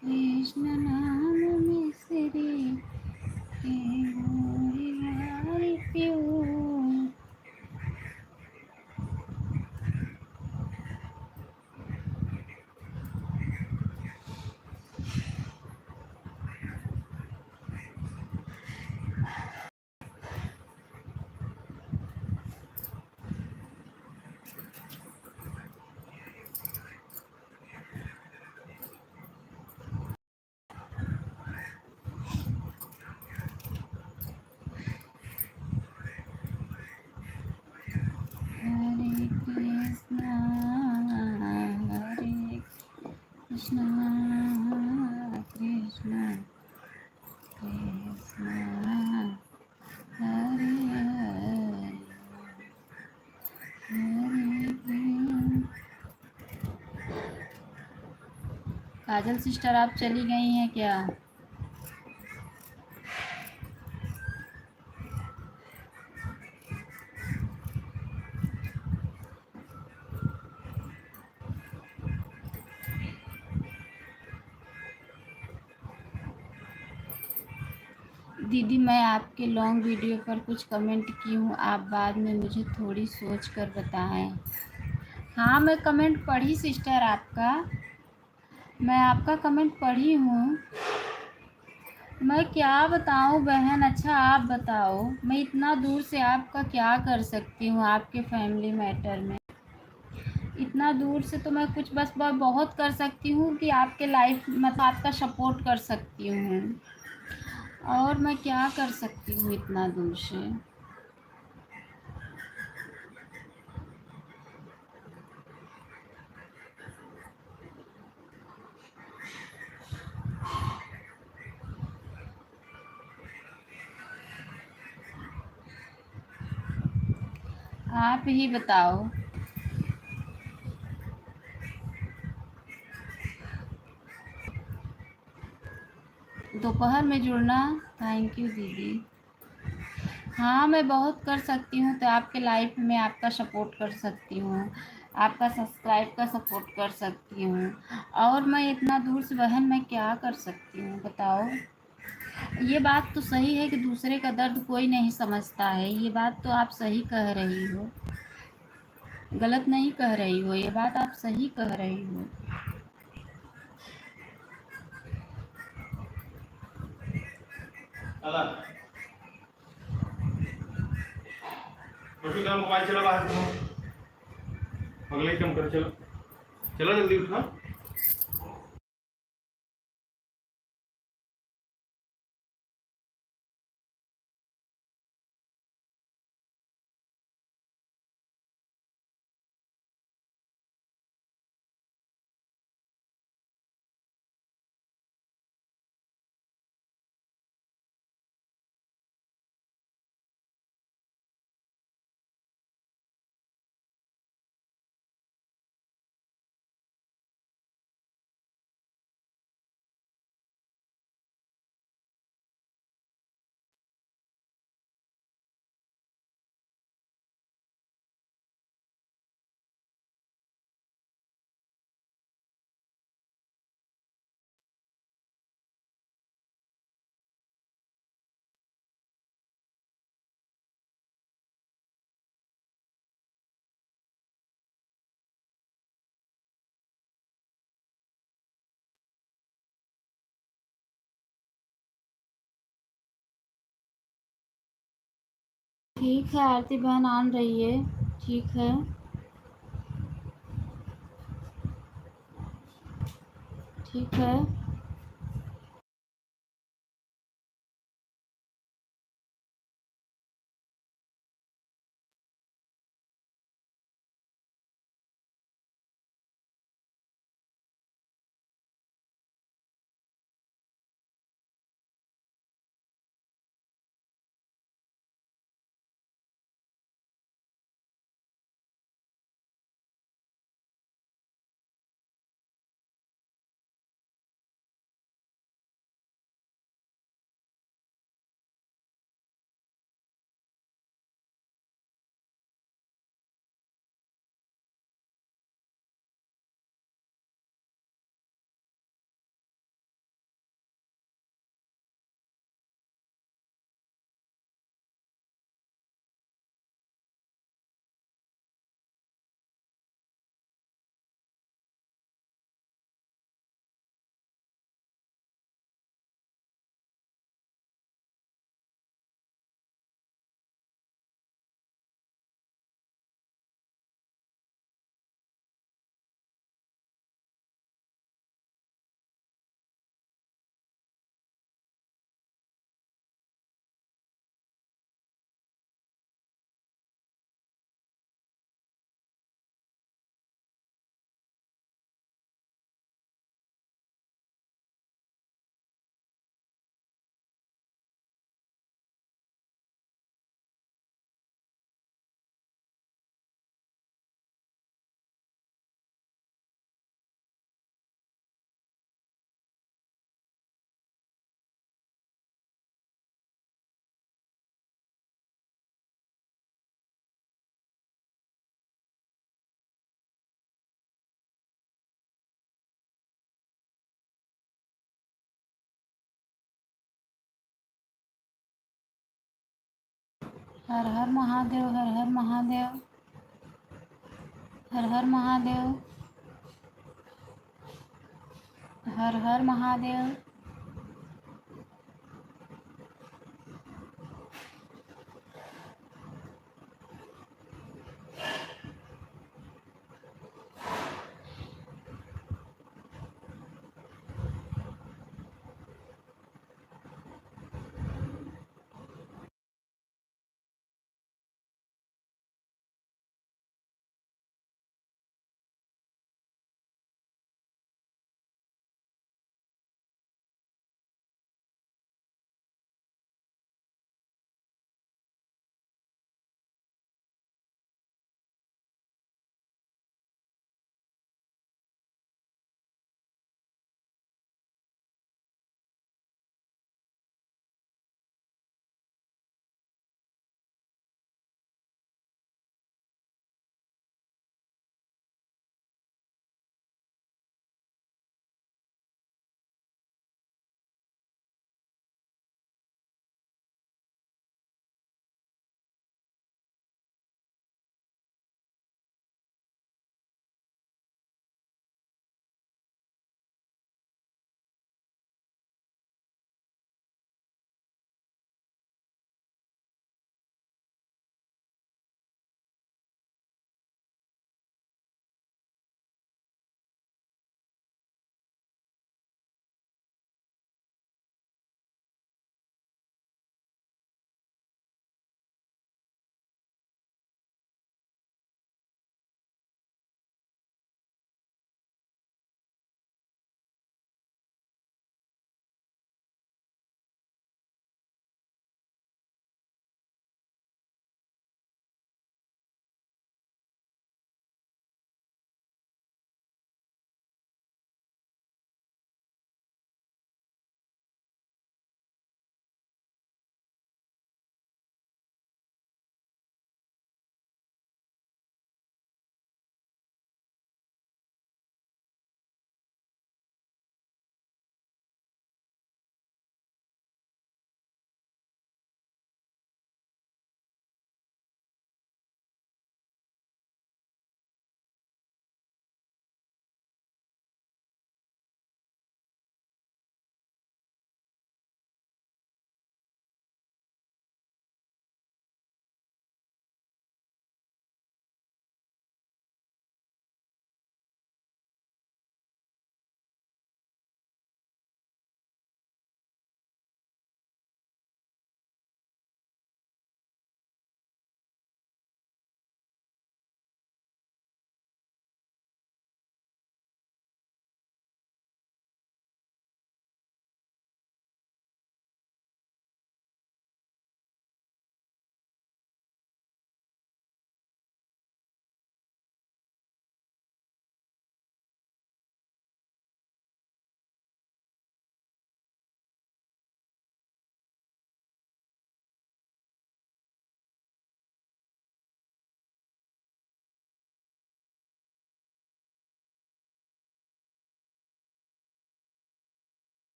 कृष्ण नाम में श्री के गोरी गाय पियो। हरे कृष्णा कृष्णा कृष्णा हरे हरे हरे कृष्ण। काजल सिस्टर आप चली गई हैं क्या? दीदी मैं आपके लॉन्ग वीडियो पर कुछ कमेंट की हूँ, आप बाद में मुझे थोड़ी सोच कर बताएं। हाँ मैं कमेंट पढ़ी सिस्टर आपका, मैं आपका कमेंट पढ़ी हूँ। मैं क्या बताऊँ बहन, अच्छा आप बताओ मैं इतना दूर से आपका क्या कर सकती हूँ आपके फैमिली मैटर में। इतना दूर से तो मैं कुछ बस बहुत कर सकती हूँ कि आपके लाइफ मतलब आपका सपोर्ट कर सकती हूँ, और मैं क्या कर सकती हूँ इतना दूर से। आप ही बताओ। दोपहर में जुड़ना। थैंक यू दीदी। हाँ, मैं बहुत कर सकती हूँ, तो आपके लाइफ में आपका सपोर्ट कर सकती हूँ, आपका सब्सक्राइब का सपोर्ट कर सकती हूँ, और मैं इतना दूर से बहन मैं क्या कर सकती हूँ बताओ। ये बात तो सही है कि दूसरे का दर्द कोई नहीं समझता है, ये बात तो आप सही कह रही हो, गलत नहीं कह रही हो, ये बात आप सही कह रही हो। अला रोटी का मोबाइल चला बाहर तुम अगले काम कर चलो चलो जल्दी उठो। ठीक है आरती बहन आन रही है। ठीक है। ठीक है। हर हर महादेव, हर हर महादेव, हर हर महादेव, हर हर महादेव।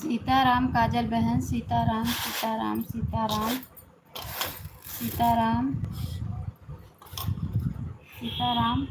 सीताराम काजल बहन, सीताराम सीताराम सीताराम सीताराम सीताराम।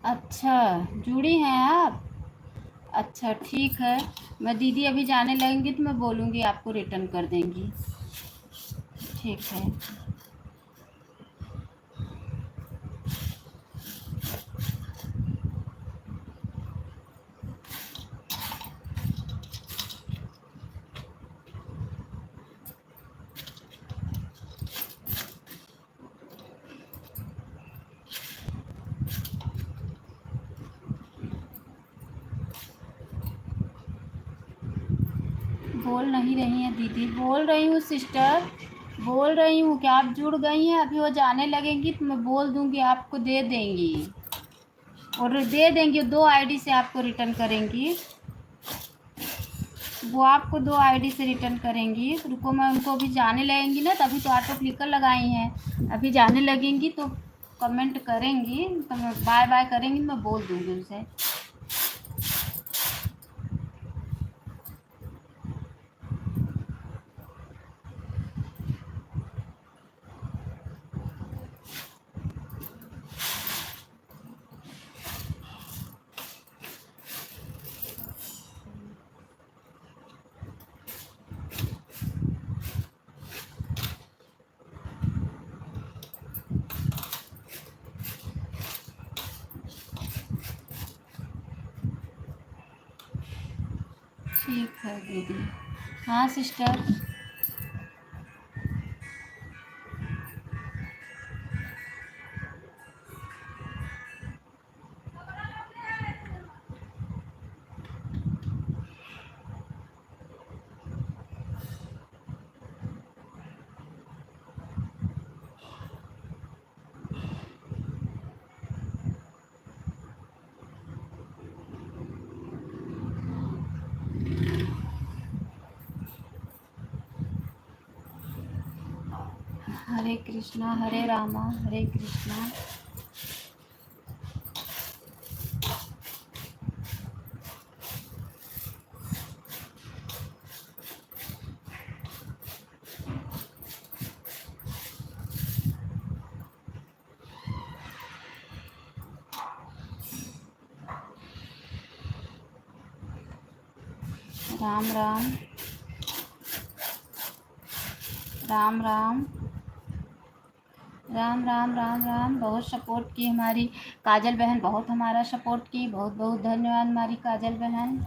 अच्छा, जुड़ी हैं आप? अच्छा ठीक है, मैं दीदी अभी जाने लगेंगी तो मैं बोलूँगी, आपको रिटर्न कर देंगी। ठीक है। बोल नहीं रही हैं दीदी? बोल रही हूँ सिस्टर, बोल रही हूँ कि आप जुड़ गई हैं, अभी वो जाने लगेंगी तो मैं बोल दूँगी, आपको दे देंगी, और दे देंगी, 2 आईडी से आपको रिटर्न करेंगी। वो आपको 2 आईडी से रिटर्न करेंगी। तो रुको, मैं उनको अभी जाने लगेंगी ना, तभी तो ऑटो क्लिकर लगाई हैं, अभी जाने लगेंगी तो कमेंट करेंगी, तो मैं बाय बाय करेंगी, मैं बोल दूँगी उनसे। ठीक है दीदी। हाँ सिस्टर। हरे कृष्णा हरे रामा हरे कृष्णा। राम राम राम राम राम राम राम राम। बहुत सपोर्ट की हमारी काजल बहन, बहुत हमारा सपोर्ट की, बहुत बहुत धन्यवाद हमारी काजल बहन।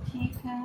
ठीक है।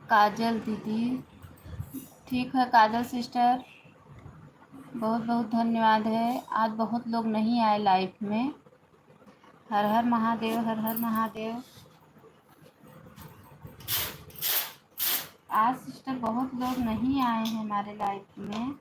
काजल दीदी, ठीक है काजल सिस्टर, बहुत बहुत धन्यवाद है। आज बहुत लोग नहीं आए लाइफ में। हर हर महादेव, हर हर महादेव। आज सिस्टर बहुत लोग नहीं आए हैं हमारे लाइफ में।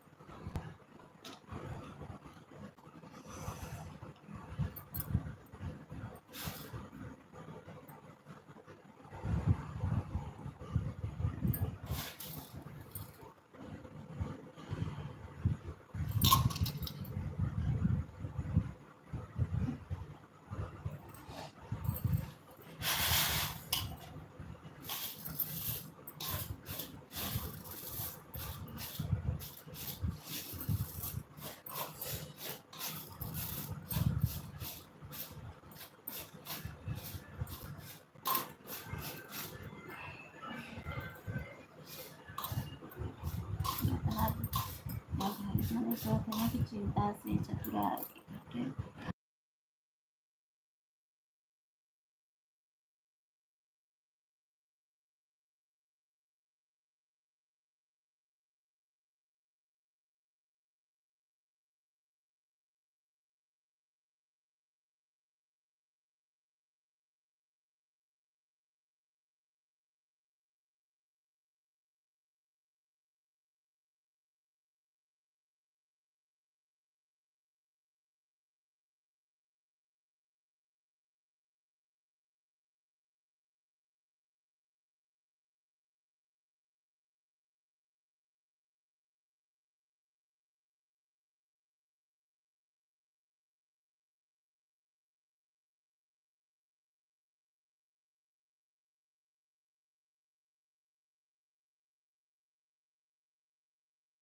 मैंने सोचा कि चिंता से चतुरा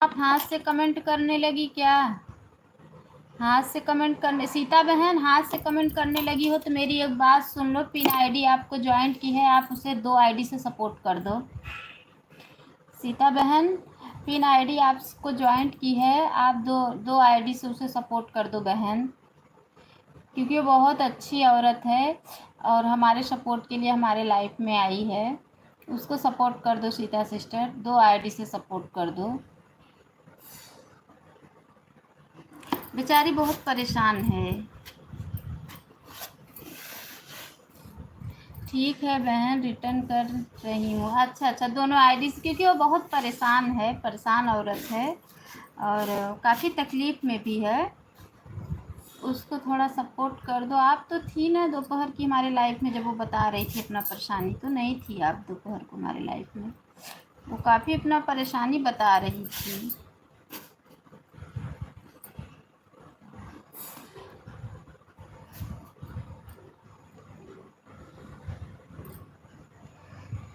आप हाथ से कमेंट करने लगी क्या? हाथ से कमेंट करने, सीता बहन हाथ से कमेंट करने लगी हो तो मेरी एक बात सुन लो। पिन आईडी आपको ज्वाइंट की है, आप उसे 2 आईडी से सपोर्ट कर दो। सीता बहन पिन आईडी आपको ज्वाइंट की है, आप दो आईडी से उसे सपोर्ट कर दो बहन, क्योंकि वो बहुत अच्छी औरत है और हमारे सपोर्ट के लिए हमारे लाइफ में आई है। उसको सपोर्ट कर दो सीता सिस्टर, 2 आईडी से सपोर्ट कर दो। बेचारी बहुत परेशान है। ठीक है बहन, रिटर्न कर रही हूँ। अच्छा, दोनों आईडी से, क्योंकि वो बहुत परेशान है, परेशान औरत है और काफ़ी तकलीफ़ में भी है। उसको थोड़ा सपोर्ट कर दो। आप तो थी ना दोपहर की हमारे लाइफ में, जब वो बता रही थी अपना परेशानी, तो नहीं थी आप दोपहर को हमारे लाइफ में। वो काफ़ी अपना परेशानी बता रही थी।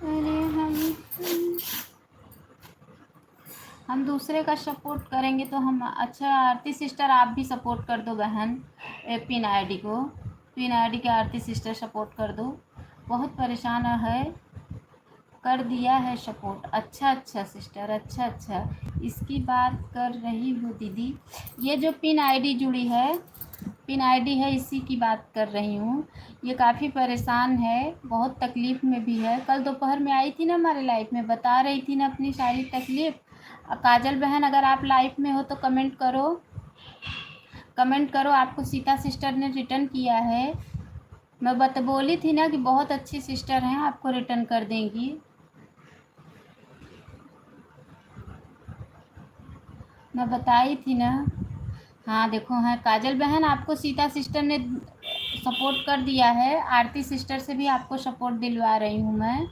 अरे हम दूसरे का सपोर्ट करेंगे तो हम, अच्छा आरती सिस्टर आप भी सपोर्ट कर दो बहन, पिन आईडी को, पिन आईडी के आरती सिस्टर सपोर्ट कर दो। बहुत परेशान है, कर दिया है सपोर्ट। अच्छा सिस्टर, अच्छा इसकी बात कर रही हो दीदी। ये जो पिन आईडी जुड़ी है, पिन आईडी है, इसी की बात कर रही हूँ। ये काफ़ी परेशान है, बहुत तकलीफ़ में भी है। कल दोपहर में आई थी ना हमारे लाइफ में, बता रही थी ना अपनी सारी तकलीफ़। काजल बहन अगर आप लाइफ में हो तो कमेंट करो, कमेंट करो। आपको सीता सिस्टर ने रिटर्न किया है। मैं बोली थी ना कि बहुत अच्छी सिस्टर हैं, आपको रिटर्न कर देंगी। मैं बताई थी ना। हाँ देखो, है काजल बहन, आपको सीता सिस्टर ने सपोर्ट कर दिया है। आरती सिस्टर से भी आपको सपोर्ट दिलवा रही हूँ मैं।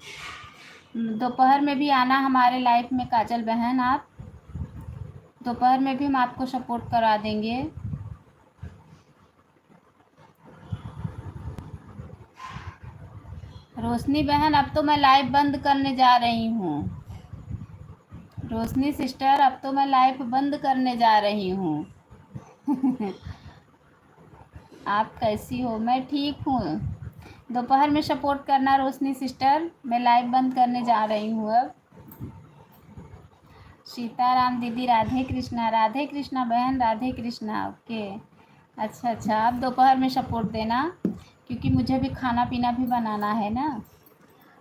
दोपहर में भी आना हमारे लाइफ में काजल बहन, आप दोपहर में भी हम आपको सपोर्ट करा देंगे। रोशनी बहन अब तो मैं लाइव बंद करने जा रही हूँ। रोशनी सिस्टर अब तो मैं लाइव बंद करने जा रही हूँ। आप कैसी हो? मैं ठीक हूँ। दोपहर में सपोर्ट करना रोशनी सिस्टर, मैं लाइव बंद करने जा रही हूँ अब। सीताराम दीदी, राधे कृष्णा बहन, राधे कृष्णा। ओके, अच्छा आप दोपहर में सपोर्ट देना, क्योंकि मुझे भी खाना पीना भी बनाना है ना,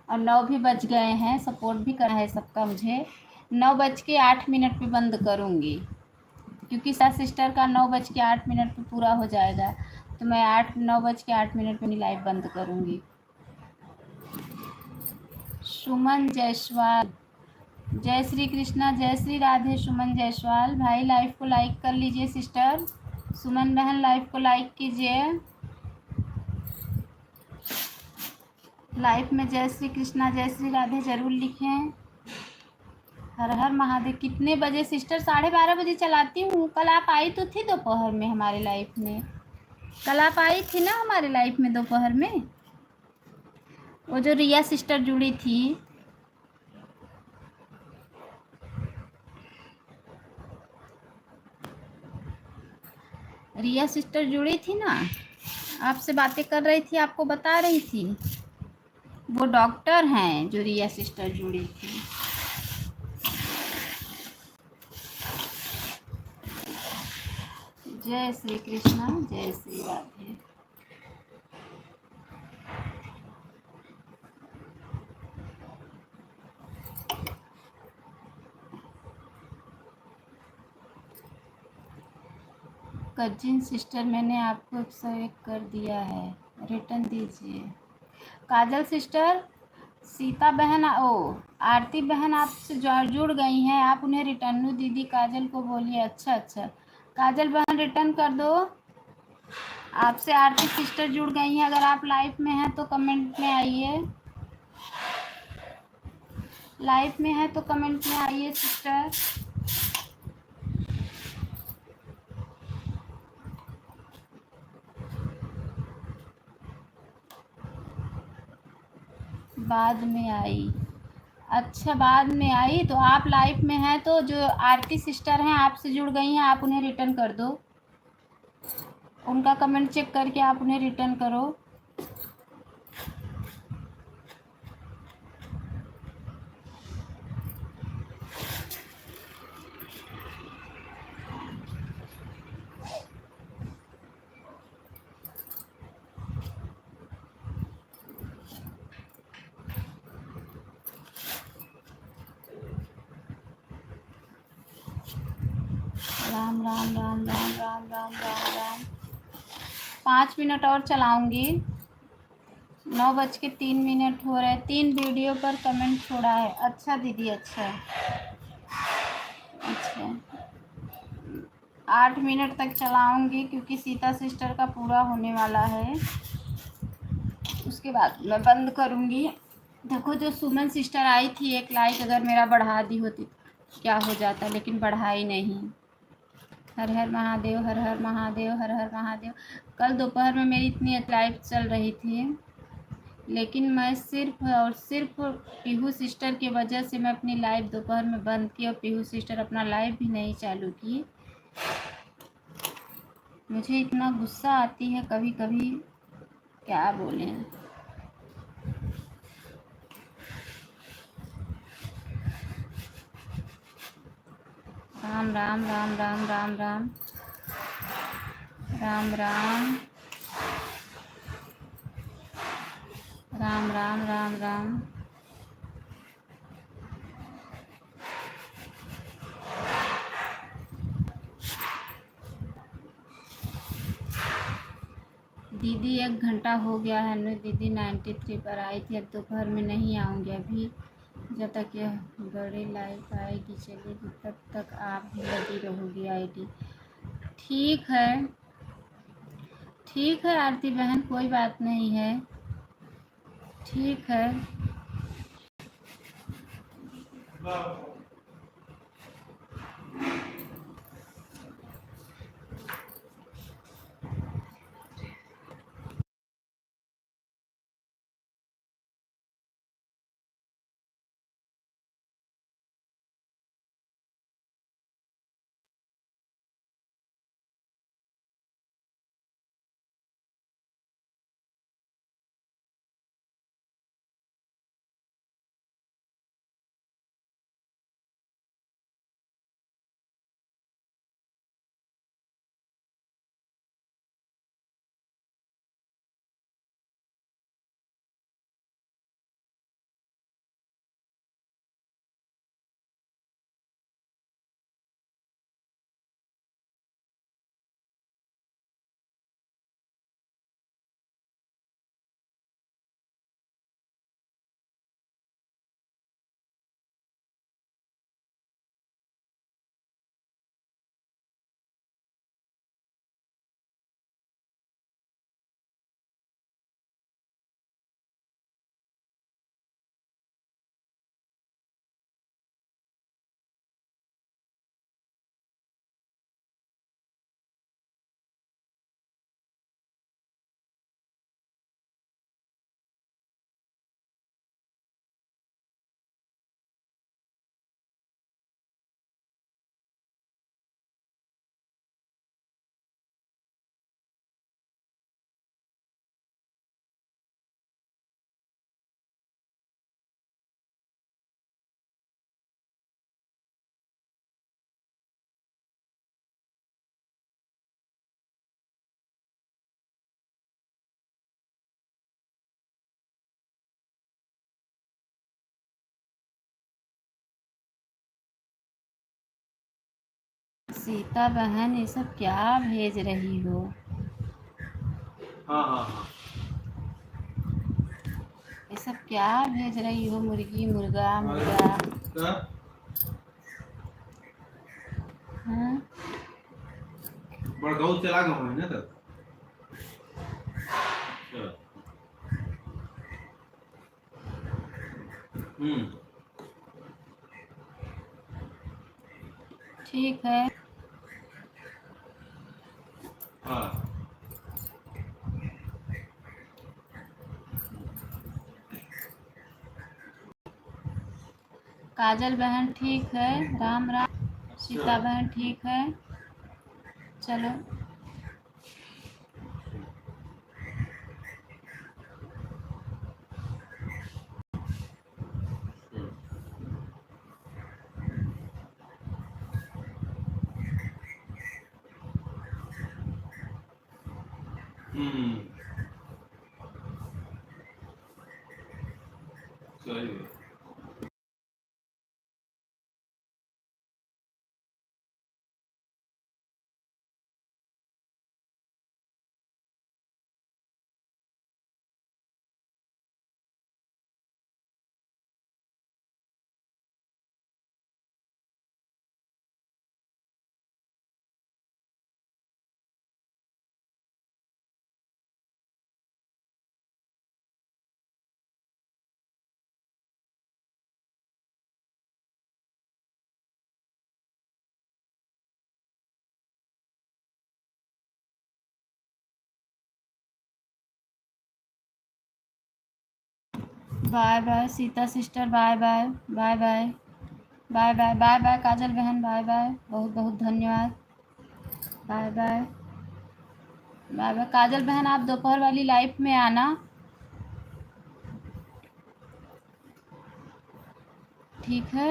और 9 भी बज गए हैं, सपोर्ट भी करना है सबका मुझे। 9:08 पे बंद करूँगी, क्योंकि सिस्टर का 9:08 पे पूरा हो जाएगा, तो मैं 9:08 पे लाइव बंद करूँगी। सुमन जायसवाल, जय श्री कृष्णा, जय श्री राधे। सुमन जायसवाल भाई लाइव को लाइक कर लीजिए सिस्टर। सुमन बहन लाइव को लाइक कीजिए। लाइव में जय श्री कृष्णा, जय श्री राधे ज़रूर लिखें। हर हर महादेव। कितने बजे सिस्टर? 12:30 बजे चलाती हूँ। कल आप आई तो थी दोपहर में हमारे लाइफ में, कल आप आई थी ना हमारे लाइफ में दोपहर में। वो जो रिया सिस्टर जुड़ी थी, रिया सिस्टर जुड़ी थी ना, आपसे बातें कर रही थी, आपको बता रही थी। वो डॉक्टर हैं जो रिया सिस्टर जुड़ी थी। जय श्री कृष्णा, जय श्री राधे। कजिन सिस्टर, मैंने आपको 101 कर दिया है, रिटर्न दीजिए। काजल सिस्टर, सीता बहन, आरती बहन आपसे जुड़ गई हैं, आप उन्हें रिटर्न दीदी काजल को बोलिए। अच्छा काजल बहन रिटर्न कर दो। आपसे आरती सिस्टर जुड़ गई हैं, अगर आप लाइव में हैं तो कमेंट में आइए। लाइव में है तो कमेंट में आइए सिस्टर। बाद में आई, अच्छा, बाद में आई तो आप लाइफ में हैं, तो जो आरती सिस्टर हैं आपसे जुड़ गई हैं, आप उन्हें रिटर्न कर दो। उनका कमेंट चेक करके आप उन्हें रिटर्न करो। राम राम राम राम राम राम राम राम। 5 मिनट और चलाऊंगी। 9:03 हो रहे। 3 वीडियो पर कमेंट छोड़ा है। अच्छा दीदी, अच्छा अच्छा। 8 मिनट तक चलाऊंगी क्योंकि सीता सिस्टर का पूरा होने वाला है, उसके बाद मैं बंद करूंगी। देखो, जो सुमन सिस्टर आई थी, एक लाइक अगर मेरा बढ़ा दी होती तो क्या हो जाता, लेकिन बढ़ाई नहीं। हर हर महादेव, हर हर महादेव, हर हर महादेव। कल दोपहर में मेरी इतनी लाइव चल रही थी, लेकिन मैं सिर्फ और सिर्फ पीहू सिस्टर की वजह से मैं अपनी लाइव दोपहर में बंद की, और पीहू सिस्टर अपना लाइव भी नहीं चालू की। मुझे इतना गुस्सा आती है कभी कभी, क्या बोलें। राम राम राम राम राम राम राम राम राम राम राम राम। दीदी 1 घंटा हो गया है। नु दीदी 93 पर आई थी। अब दोपहर में नहीं आऊँगी अभी, जब तक यह बड़ी लाइफ आएगी चलेगी, तब तक आप भी लगी रहोगी आईडी। ठीक है, ठीक है आरती बहन, कोई बात नहीं है, ठीक है। सीता बहन, ये सब क्या भेज रही हो? हाँ हाँ हाँ। ये सब क्या भेज रही हो? मुर्गी, मुर्गा, मुर्गा। हाँ, बड़गांव चला गया हूँ ना तब। ठीक है। हाँ। काजल बहन ठीक है, राम राम। सीता बहन ठीक है। चलो हम्म, सही है। Bye bye Sita sister, bye bye bye bye bye bye bye bye Kajal बहन, बाय बाय, बहुत बहुत धन्यवाद। Bye bye bye bye Kajal बहन, आप दोपहर वाली लाइफ में आना, ठीक है।